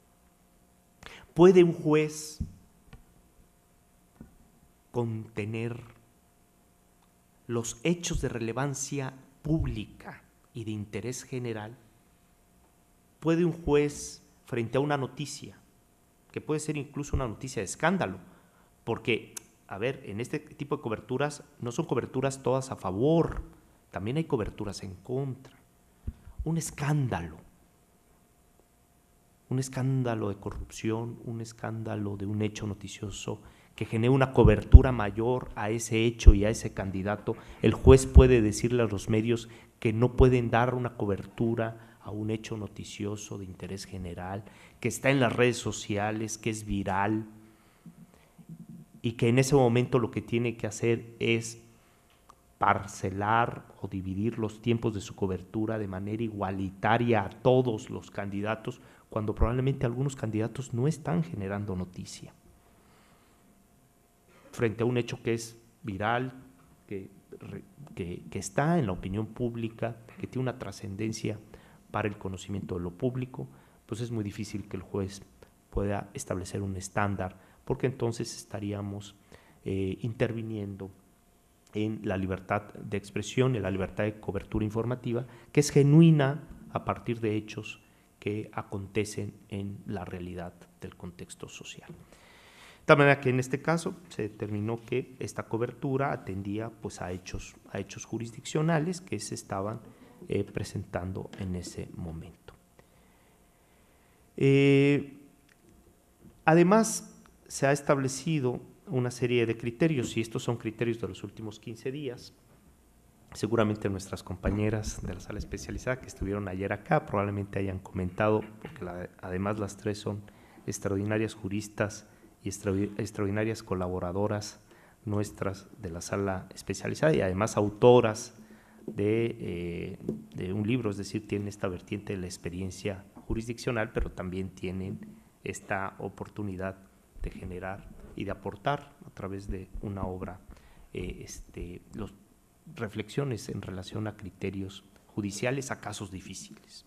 ¿Puede un juez contener los hechos de relevancia pública y de interés general? ¿Puede un juez, frente a una noticia, que puede ser incluso una noticia de escándalo, porque, a ver, en este tipo de coberturas no son coberturas todas a favor, también hay coberturas en contra, un escándalo de corrupción, un escándalo de un hecho noticioso que genere una cobertura mayor a ese hecho y a ese candidato, el juez puede decirle a los medios que no pueden dar una cobertura a un hecho noticioso de interés general, que está en las redes sociales, que es viral, y que en ese momento lo que tiene que hacer es parcelar o dividir los tiempos de su cobertura de manera igualitaria a todos los candidatos, cuando probablemente algunos candidatos no están generando noticia frente a un hecho que es viral, que está en la opinión pública, que tiene una trascendencia para el conocimiento de lo público, pues es muy difícil que el juez pueda establecer un estándar, porque entonces estaríamos interviniendo en la libertad de expresión, en la libertad de cobertura informativa, que es genuina a partir de hechos que acontecen en la realidad del contexto social. De tal manera que en este caso se determinó que esta cobertura atendía pues a hechos jurisdiccionales que se estaban presentando en ese momento. Además, se ha establecido una serie de criterios, y estos son criterios de los últimos 15 días. Seguramente nuestras compañeras de la sala especializada que estuvieron ayer acá probablemente hayan comentado, porque además las tres son extraordinarias juristas y extraordinarias colaboradoras nuestras de la sala especializada, y además autoras de un libro, es decir, tienen esta vertiente de la experiencia jurisdiccional, pero también tienen esta oportunidad de generar y de aportar a través de una obra reflexiones en relación a criterios judiciales, a casos difíciles.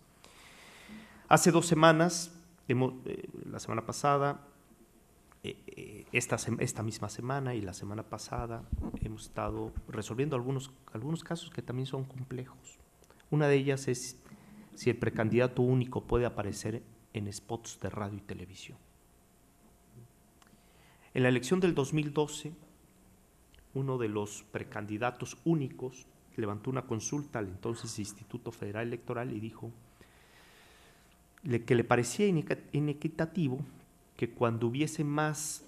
Hace 2 semanas, la semana pasada, esta misma semana y la semana pasada, hemos estado resolviendo algunos casos que también son complejos. Una de ellas es si el precandidato único puede aparecer en spots de radio y televisión. En la elección del 2012, uno de los precandidatos únicos levantó una consulta al entonces Instituto Federal Electoral y dijo que le parecía inequitativo que cuando hubiese más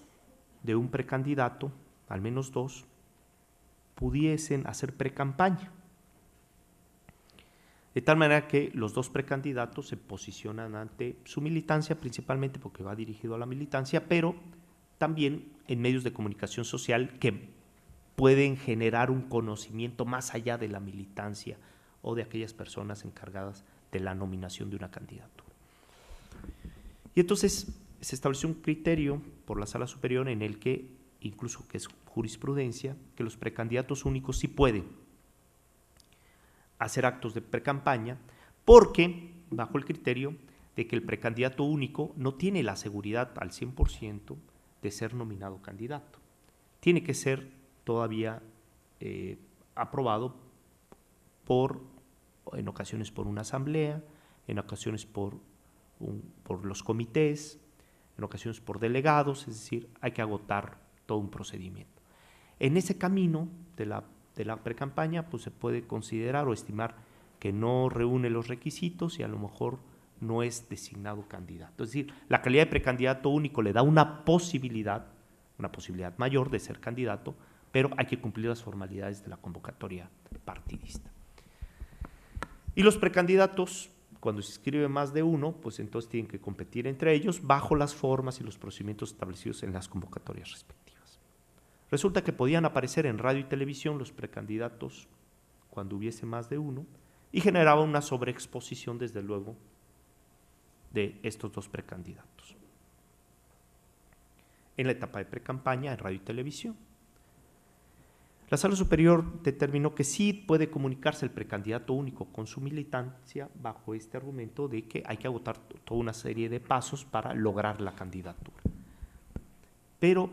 de un precandidato, al menos 2, pudiesen hacer precampaña. De tal manera que los 2 precandidatos se posicionan ante su militancia, principalmente porque va dirigido a la militancia, pero también en medios de comunicación social que pueden generar un conocimiento más allá de la militancia o de aquellas personas encargadas de la nominación de una candidatura. Y entonces se estableció un criterio por la Sala Superior en el que, incluso que es jurisprudencia que los precandidatos únicos sí pueden hacer actos de precampaña, porque bajo el criterio de que el precandidato único no tiene la seguridad al 100% de ser nominado candidato. Tiene que ser todavía aprobado en ocasiones por una asamblea, en ocasiones por los comités, en ocasiones por delegados, es decir, hay que agotar todo un procedimiento. En ese camino de la precampaña, pues se puede considerar o estimar que no reúne los requisitos y a lo mejor no es designado candidato. Es decir, la calidad de precandidato único le da una posibilidad mayor de ser candidato, pero hay que cumplir las formalidades de la convocatoria partidista. Y los precandidatos, cuando se inscribe más de uno, pues entonces tienen que competir entre ellos bajo las formas y los procedimientos establecidos en las convocatorias respectivas. Resulta que podían aparecer en radio y televisión los precandidatos cuando hubiese más de uno y generaba una sobreexposición, desde luego, de estos dos precandidatos. En la etapa de precampaña en radio y televisión, la Sala Superior determinó que sí puede comunicarse el precandidato único con su militancia bajo este argumento de que hay que agotar toda una serie de pasos para lograr la candidatura. Pero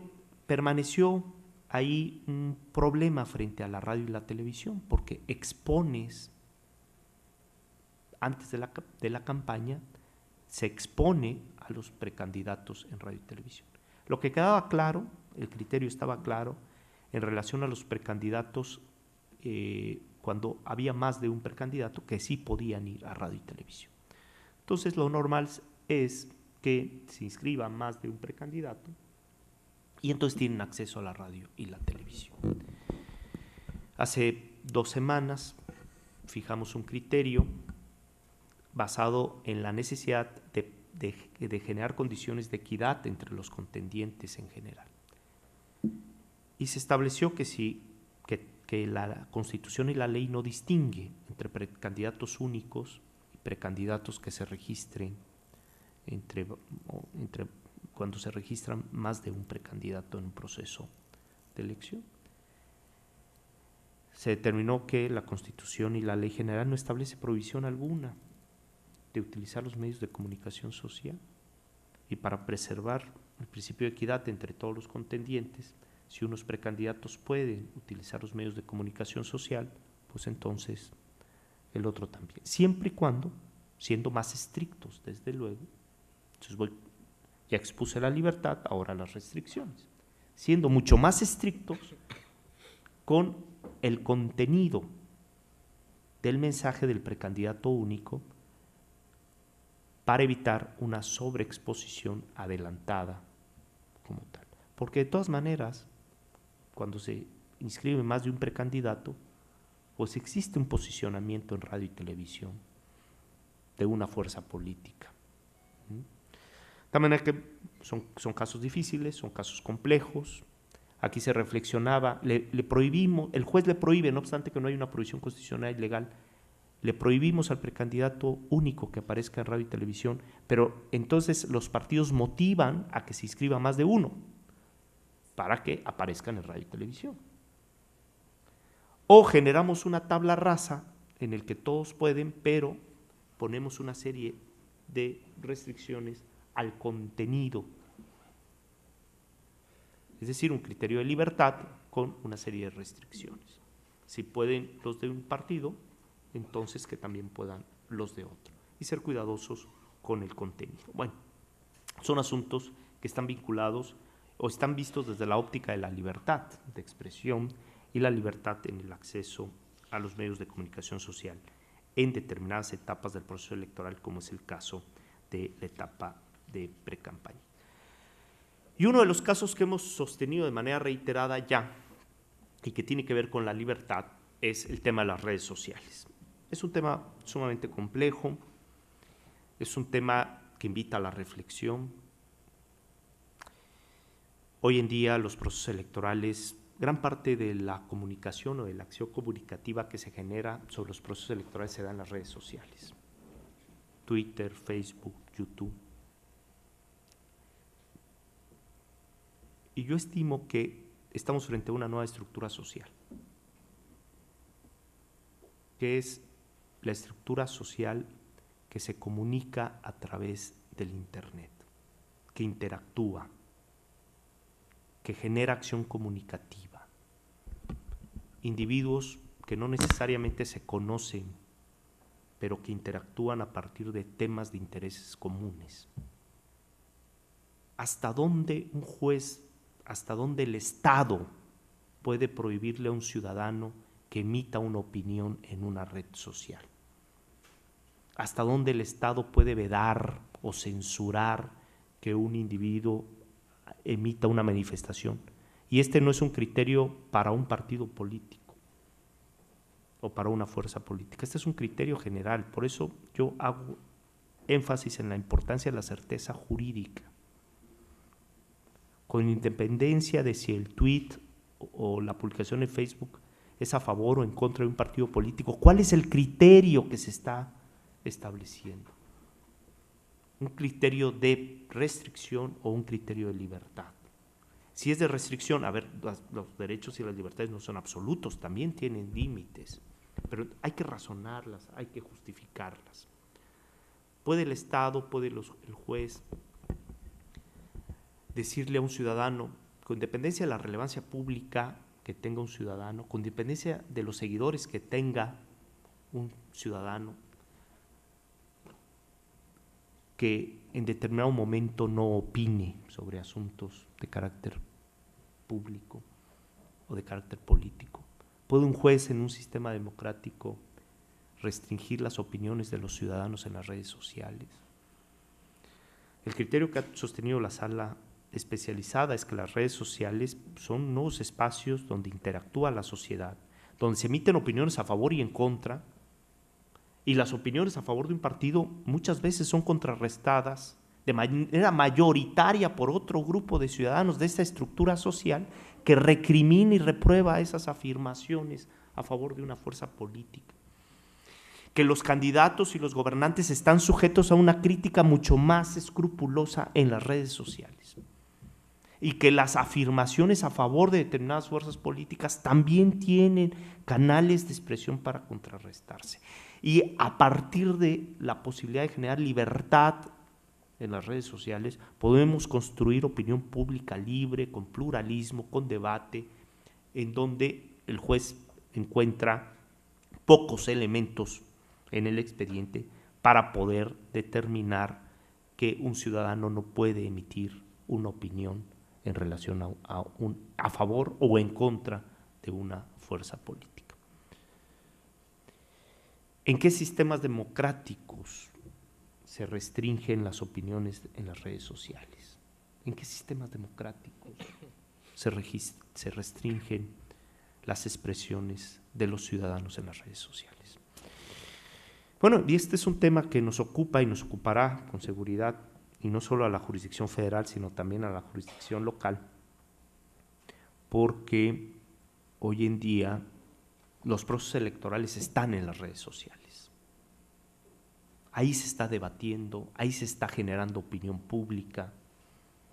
permaneció ahí un problema frente a la radio y la televisión, porque expones, antes de la campaña, se expone a los precandidatos en radio y televisión. Lo que quedaba claro, el criterio estaba claro, en relación a los precandidatos, cuando había más de un precandidato, que sí podían ir a radio y televisión. Entonces, lo normal es que se inscriba más de un precandidato y entonces tienen acceso a la radio y la televisión. Hace 2 semanas fijamos un criterio basado en la necesidad de generar condiciones de equidad entre los contendientes en general. Y se estableció que la Constitución y la ley no distingue entre precandidatos únicos y precandidatos que se registren cuando se registran más de un precandidato en un proceso de elección. Se determinó que la Constitución y la ley general no establece provisión alguna de utilizar los medios de comunicación social, y para preservar el principio de equidad entre todos los contendientes, si unos precandidatos pueden utilizar los medios de comunicación social, pues entonces el otro también, siempre y cuando, siendo más estrictos, desde luego, entonces ya expuse la libertad, ahora las restricciones, siendo mucho más estrictos con el contenido del mensaje del precandidato único, para evitar una sobreexposición adelantada como tal. Porque de todas maneras, cuando se inscribe más de un precandidato, pues existe un posicionamiento en radio y televisión de una fuerza política. De manera que son casos difíciles, son casos complejos. Aquí se reflexionaba, le prohibimos, el juez le prohíbe, no obstante que no hay una prohibición constitucional y legal, le prohibimos al precandidato único que aparezca en radio y televisión, pero entonces los partidos motivan a que se inscriba más de uno para que aparezcan en radio y televisión. O generamos una tabla rasa en el que todos pueden, pero ponemos una serie de restricciones al contenido. Es decir, un criterio de libertad con una serie de restricciones. Si pueden los de un partido, entonces que también puedan los de otro, y ser cuidadosos con el contenido. Bueno, son asuntos que están vinculados o están vistos desde la óptica de la libertad de expresión y la libertad en el acceso a los medios de comunicación social en determinadas etapas del proceso electoral, como es el caso de la etapa de precampaña. Y uno de los casos que hemos sostenido de manera reiterada ya y que tiene que ver con la libertad es el tema de las redes sociales. Es un tema sumamente complejo, es un tema que invita a la reflexión. Hoy en día los procesos electorales, gran parte de la comunicación o de la acción comunicativa que se genera sobre los procesos electorales se da en las redes sociales. Twitter, Facebook, YouTube. Y yo estimo que estamos frente a una nueva estructura social, que es la estructura social que se comunica a través del Internet, que interactúa, que genera acción comunicativa. Individuos que no necesariamente se conocen, pero que interactúan a partir de temas de intereses comunes. ¿Hasta dónde un juez, hasta dónde el Estado puede prohibirle a un ciudadano que emita una opinión en una red social? ¿Hasta dónde el Estado puede vedar o censurar que un individuo emita una manifestación? Y este no es un criterio para un partido político o para una fuerza política, este es un criterio general. Por eso yo hago énfasis en la importancia de la certeza jurídica, con independencia de si el tweet o la publicación en Facebook es a favor o en contra de un partido político. ¿Cuál es el criterio que se está estableciendo? ¿Un criterio de restricción o un criterio de libertad? Si es de restricción, a ver, los derechos y las libertades no son absolutos, también tienen límites, pero hay que razonarlas, hay que justificarlas. ¿Puede el Estado, puede el juez decirle a un ciudadano, con independencia de la relevancia pública que tenga un ciudadano, con independencia de los seguidores que tenga un ciudadano, que en determinado momento no opine sobre asuntos de carácter público o de carácter político? ¿Puede un juez en un sistema democrático restringir las opiniones de los ciudadanos en las redes sociales? El criterio que ha sostenido la sala especializada es que las redes sociales son nuevos espacios donde interactúa la sociedad, donde se emiten opiniones a favor y en contra, y las opiniones a favor de un partido muchas veces son contrarrestadas de manera mayoritaria por otro grupo de ciudadanos de esta estructura social que recrimina y reprueba esas afirmaciones a favor de una fuerza política. Que los candidatos y los gobernantes están sujetos a una crítica mucho más escrupulosa en las redes sociales. Y que las afirmaciones a favor de determinadas fuerzas políticas también tienen canales de expresión para contrarrestarse. Y a partir de la posibilidad de generar libertad en las redes sociales, podemos construir opinión pública libre, con pluralismo, con debate, en donde el juez encuentra pocos elementos en el expediente para poder determinar que un ciudadano no puede emitir una opinión en relación a favor o en contra de una fuerza política. ¿En qué sistemas democráticos se restringen las opiniones en las redes sociales? ¿En qué sistemas democráticos se restringen las expresiones de los ciudadanos en las redes sociales? Bueno, y este es un tema que nos ocupa y nos ocupará con seguridad, y no solo a la jurisdicción federal, sino también a la jurisdicción local, porque hoy en día los procesos electorales están en las redes sociales. Ahí se está debatiendo, ahí se está generando opinión pública,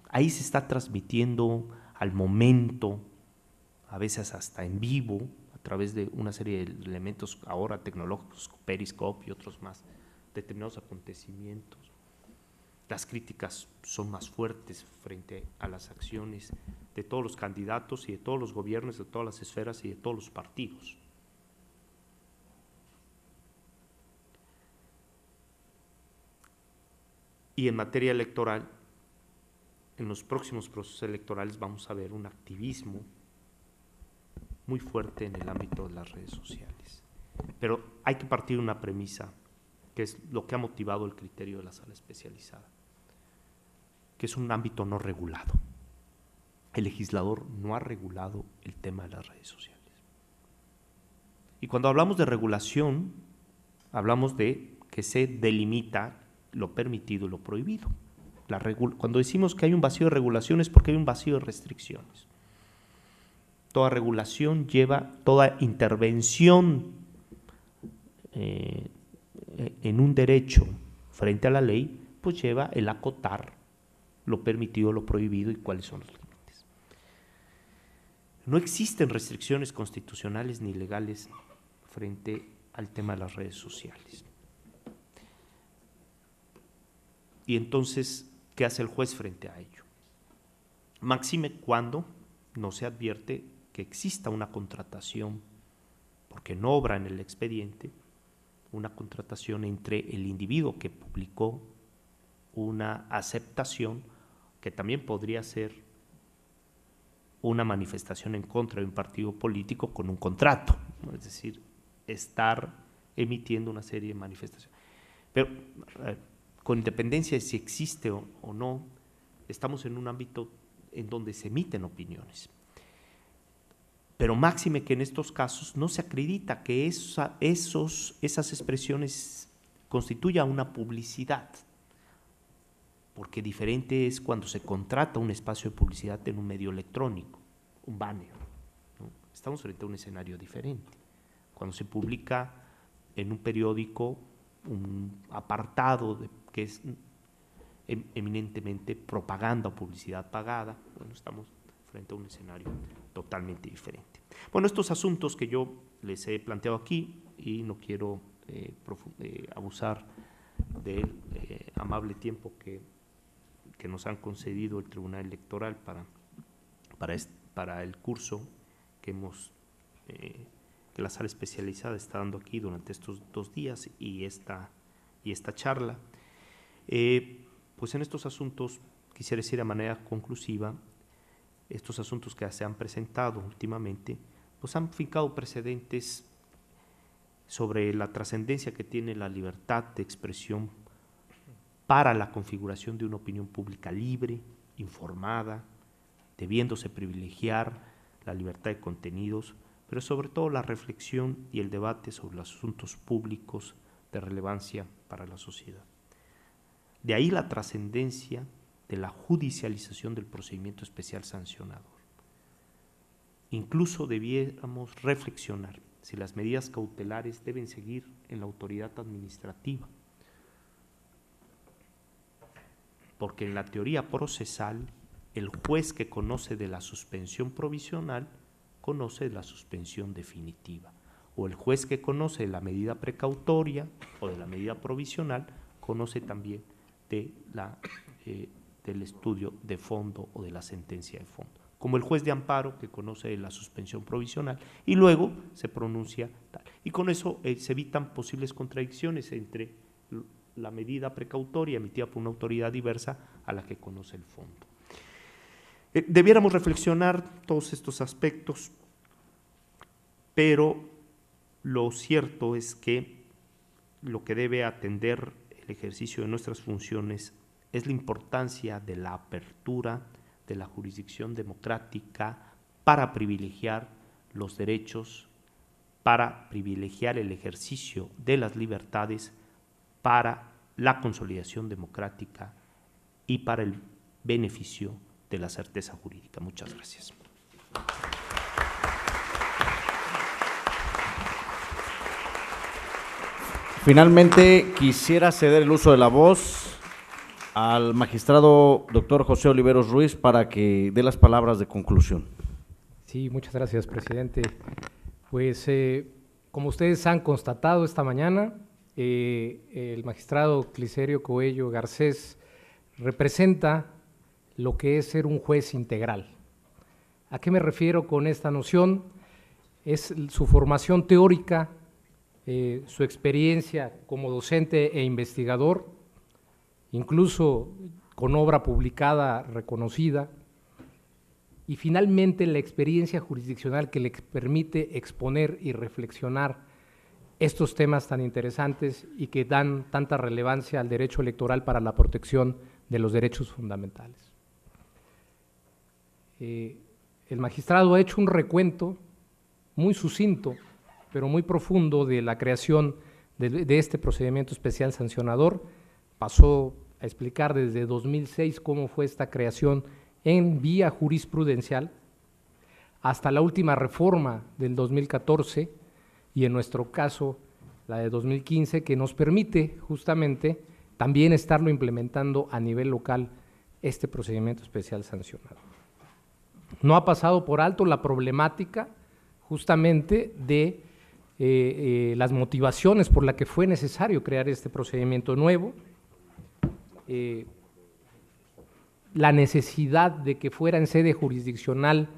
ahí se está transmitiendo al momento, a veces hasta en vivo, a través de una serie de elementos ahora tecnológicos, Periscope y otros más, determinados acontecimientos. Las críticas son más fuertes frente a las acciones de todos los candidatos y de todos los gobiernos, de todas las esferas y de todos los partidos. Y en materia electoral, en los próximos procesos electorales vamos a ver un activismo muy fuerte en el ámbito de las redes sociales. Pero hay que partir de una premisa, que es lo que ha motivado el criterio de la sala especializada, que es un ámbito no regulado. El legislador no ha regulado el tema de las redes sociales. Y cuando hablamos de regulación, hablamos de que se delimita lo permitido y lo prohibido. Cuando decimos que hay un vacío de regulación es porque hay un vacío de restricciones. Toda regulación lleva, toda intervención en un derecho frente a la ley, pues lleva el acotar lo permitido, lo prohibido y cuáles son los límites. No existen restricciones constitucionales ni legales frente al tema de las redes sociales. Y entonces, ¿qué hace el juez frente a ello? Máxime cuando no se advierte que exista una contratación, porque no obra en el expediente, una contratación entre el individuo que publicó una aceptación, que también podría ser una manifestación en contra de un partido político con un contrato, ¿no? Es decir, estar emitiendo una serie de manifestaciones. Pero con independencia de si existe o no, estamos en un ámbito en donde se emiten opiniones. Pero máxime que en estos casos no se acredita que esas expresiones constituyan una publicidad, porque diferente es cuando se contrata un espacio de publicidad en un medio electrónico, un banner, ¿no? Estamos frente a un escenario diferente. Cuando se publica en un periódico un apartado que es eminentemente propaganda o publicidad pagada, bueno, estamos frente a un escenario totalmente diferente. Bueno, estos asuntos que yo les he planteado aquí, y no quiero abusar del amable tiempo que nos han concedido el Tribunal Electoral para el curso que la sala especializada está dando aquí durante estos 2 días y esta charla. Pues en estos asuntos quisiera decir de manera conclusiva, estos asuntos que se han presentado últimamente, pues han fincado precedentes sobre la trascendencia que tiene la libertad de expresión para la configuración de una opinión pública libre, informada, debiéndose privilegiar la libertad de contenidos, pero sobre todo la reflexión y el debate sobre los asuntos públicos de relevancia para la sociedad. De ahí la trascendencia de la judicialización del procedimiento especial sancionador. Incluso debiéramos reflexionar si las medidas cautelares deben seguir en la autoridad administrativa, porque en la teoría procesal el juez que conoce de la suspensión provisional conoce de la suspensión definitiva, o el juez que conoce de la medida precautoria o de la medida provisional conoce también del estudio de fondo o de la sentencia de fondo, como el juez de amparo que conoce de la suspensión provisional y luego se pronuncia tal. Y con eso se evitan posibles contradicciones entre la medida precautoria emitida por una autoridad diversa a la que conoce el fondo. Debiéramos reflexionar todos estos aspectos, pero lo cierto es que lo que debe atender el ejercicio de nuestras funciones es la importancia de la apertura de la jurisdicción democrática para privilegiar los derechos, para privilegiar el ejercicio de las libertades, para la consolidación democrática y para el beneficio de la certeza jurídica. Muchas gracias. Finalmente, quisiera ceder el uso de la voz al magistrado doctor José Oliveros Ruiz para que dé las palabras de conclusión. Sí, muchas gracias, presidente. Pues, como ustedes han constatado esta mañana, el magistrado Clicerio Coello Garcés representa lo que es ser un juez integral. ¿A qué me refiero con esta noción? Es su formación teórica, su experiencia como docente e investigador, incluso con obra publicada reconocida, y finalmente la experiencia jurisdiccional que le permite exponer y reflexionar estos temas tan interesantes y que dan tanta relevancia al derecho electoral para la protección de los derechos fundamentales. El magistrado ha hecho un recuento muy sucinto, pero muy profundo de la creación de este procedimiento especial sancionador. Pasó a explicar desde 2006 cómo fue esta creación en vía jurisprudencial hasta la última reforma del 2014 y en nuestro caso la de 2015, que nos permite justamente también estarlo implementando a nivel local este procedimiento especial sancionador. no ha pasado por alto la problemática justamente de las motivaciones por las que fue necesario crear este procedimiento nuevo, la necesidad de que fuera en sede jurisdiccional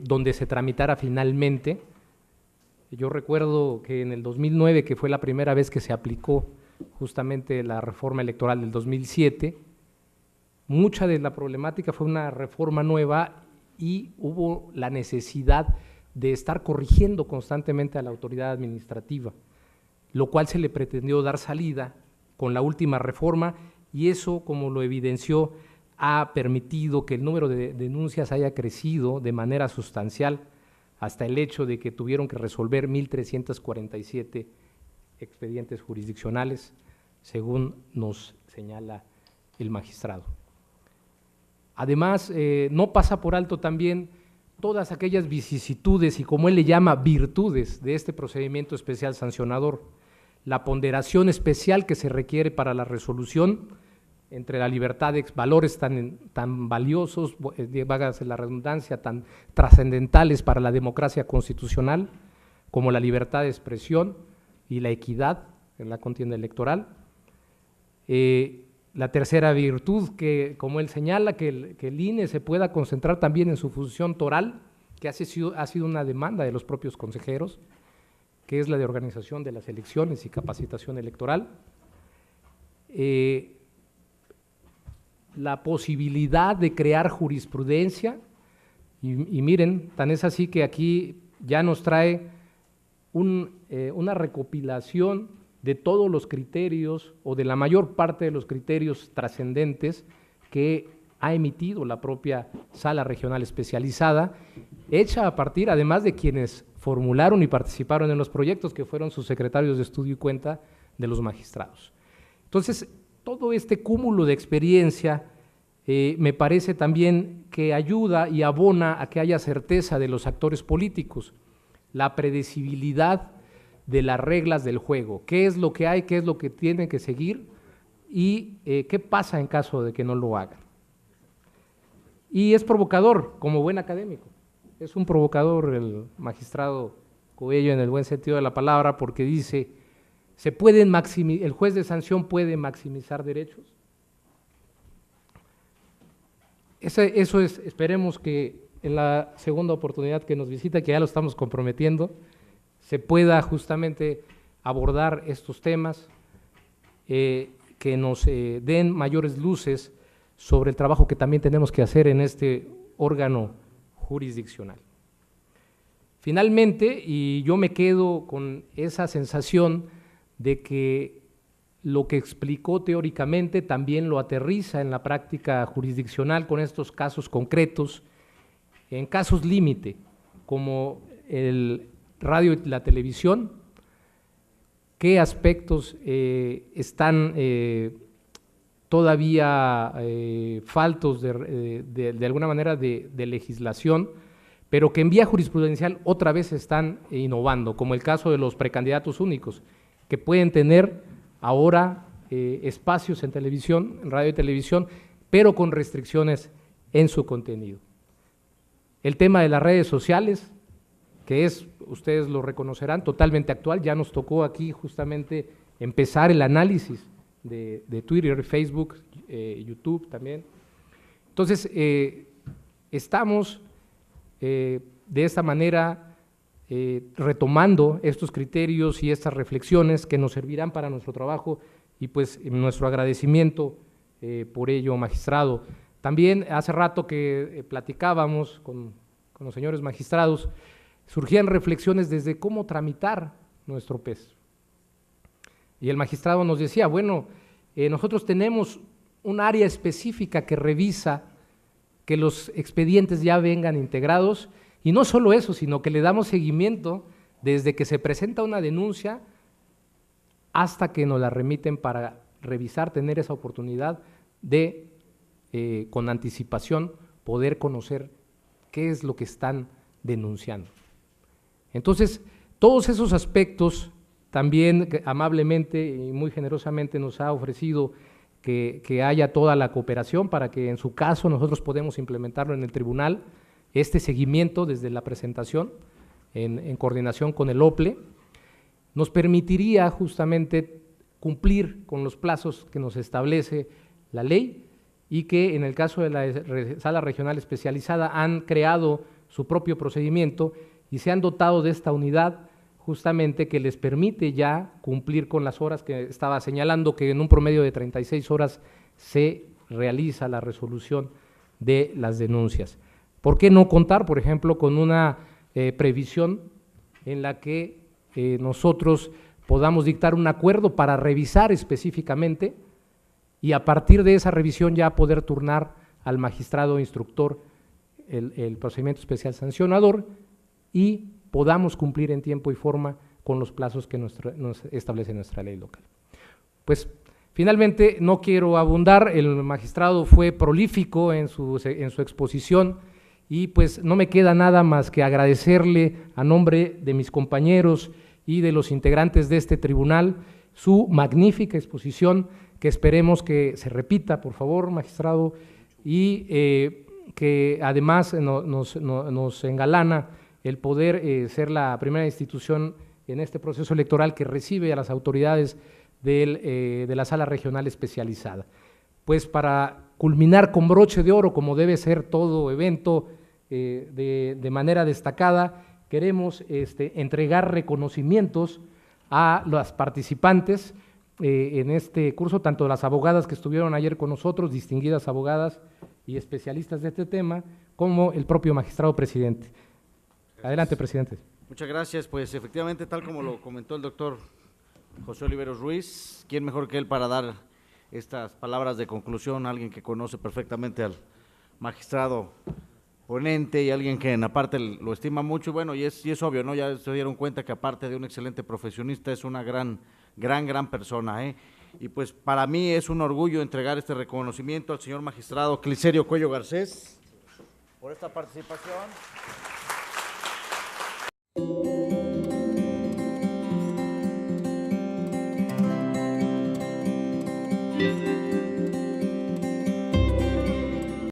donde se tramitara finalmente. Yo recuerdo que en el 2009, que fue la primera vez que se aplicó justamente la reforma electoral del 2007, mucha de la problemática fue una reforma nueva y hubo la necesidad de estar corrigiendo constantemente a la autoridad administrativa, lo cual se le pretendió dar salida con la última reforma, y eso, como lo evidenció, ha permitido que el número de denuncias haya crecido de manera sustancial, hasta el hecho de que tuvieron que resolver 1.347 expedientes jurisdiccionales, según nos señala el magistrado. Además, no pasa por alto también todas aquellas vicisitudes y, como él le llama, virtudes de este procedimiento especial sancionador, la ponderación especial que se requiere para la resolución entre la libertad de valores tan valiosos, vágase la redundancia, tan trascendentales para la democracia constitucional, como la libertad de expresión y la equidad en la contienda electoral. La tercera virtud, que como él señala, que el INE se pueda concentrar también en su función toral, que ha sido una demanda de los propios consejeros, que es la de organización de las elecciones y capacitación electoral. La posibilidad de crear jurisprudencia, y miren, tan es así que aquí ya nos trae una recopilación de todos los criterios o de la mayor parte de los criterios trascendentes que ha emitido la propia Sala Regional Especializada, hecha a partir, además de quienes formularon y participaron en los proyectos, que fueron sus secretarios de estudio y cuenta de los magistrados. Entonces, todo este cúmulo de experiencia me parece también que ayuda y abona a que haya certeza de los actores políticos, la predecibilidad de las reglas del juego, qué es lo que hay, qué es lo que tienen que seguir y qué pasa en caso de que no lo hagan. Y es provocador, como buen académico, es un provocador el magistrado Coello en el buen sentido de la palabra, porque dice, el juez de sanción puede maximizar derechos. Eso es, esperemos que en la segunda oportunidad que nos visita, que ya lo estamos comprometiendo, se pueda justamente abordar estos temas, que nos den mayores luces sobre el trabajo que también tenemos que hacer en este órgano jurisdiccional. Finalmente, y yo me quedo con esa sensación de que lo que explicó teóricamente también lo aterriza en la práctica jurisdiccional con estos casos concretos, en casos límite, como el radio y la televisión, qué aspectos están todavía faltos de alguna manera de legislación, pero que en vía jurisprudencial otra vez están innovando, como el caso de los precandidatos únicos, que pueden tener ahora espacios en televisión, en radio y televisión, pero con restricciones en su contenido. El tema de las redes sociales, que es, ustedes lo reconocerán, totalmente actual. Ya nos tocó aquí justamente empezar el análisis de Twitter, Facebook, YouTube también. Entonces, estamos de esta manera retomando estos criterios y estas reflexiones que nos servirán para nuestro trabajo, y pues nuestro agradecimiento por ello, magistrado. También hace rato que platicábamos con los señores magistrados, surgían reflexiones desde cómo tramitar nuestro PES. Y el magistrado nos decía, bueno, nosotros tenemos un área específica que revisa que los expedientes ya vengan integrados, y no solo eso, sino que le damos seguimiento desde que se presenta una denuncia hasta que nos la remiten para revisar, tener esa oportunidad de, con anticipación, poder conocer qué es lo que están denunciando. Entonces, todos esos aspectos también amablemente y muy generosamente nos ha ofrecido que haya toda la cooperación para que en su caso nosotros podamos implementarlo en el tribunal, este seguimiento desde la presentación en coordinación con el OPLE, nos permitiría justamente cumplir con los plazos que nos establece la ley y que en el caso de la Sala Regional Especializada han creado su propio procedimiento y se han dotado de esta unidad justamente que les permite ya cumplir con las horas que estaba señalando, que en un promedio de 36 horas se realiza la resolución de las denuncias. ¿Por qué no contar, por ejemplo, con una previsión en la que nosotros podamos dictar un acuerdo para revisar específicamente y a partir de esa revisión ya poder turnar al magistrado instructor el procedimiento especial sancionador y podamos cumplir en tiempo y forma con los plazos que nos establece nuestra ley local? Pues finalmente no quiero abundar, el magistrado fue prolífico en su exposición y pues no me queda nada más que agradecerle a nombre de mis compañeros y de los integrantes de este tribunal su magnífica exposición, que esperemos que se repita, por favor, magistrado, y que además nos engalana el poder ser la primera institución en este proceso electoral que recibe a las autoridades de la Sala Regional Especializada. Pues para culminar con broche de oro, como debe ser todo evento de manera destacada, queremos entregar reconocimientos a las participantes en este curso, tanto las abogadas que estuvieron ayer con nosotros, distinguidas abogadas y especialistas de este tema, como el propio magistrado presidente. Adelante, presidente. Muchas gracias. Pues efectivamente, tal como lo comentó el doctor José Oliveros Ruiz, ¿quién mejor que él para dar estas palabras de conclusión? Alguien que conoce perfectamente al magistrado ponente y alguien que en aparte lo estima mucho, y bueno, y es obvio, ¿no? Ya se dieron cuenta que aparte de un excelente profesionista es una gran persona, ¿eh? Y pues para mí es un orgullo entregar este reconocimiento al señor magistrado Clicerio Cuello Garcés por esta participación.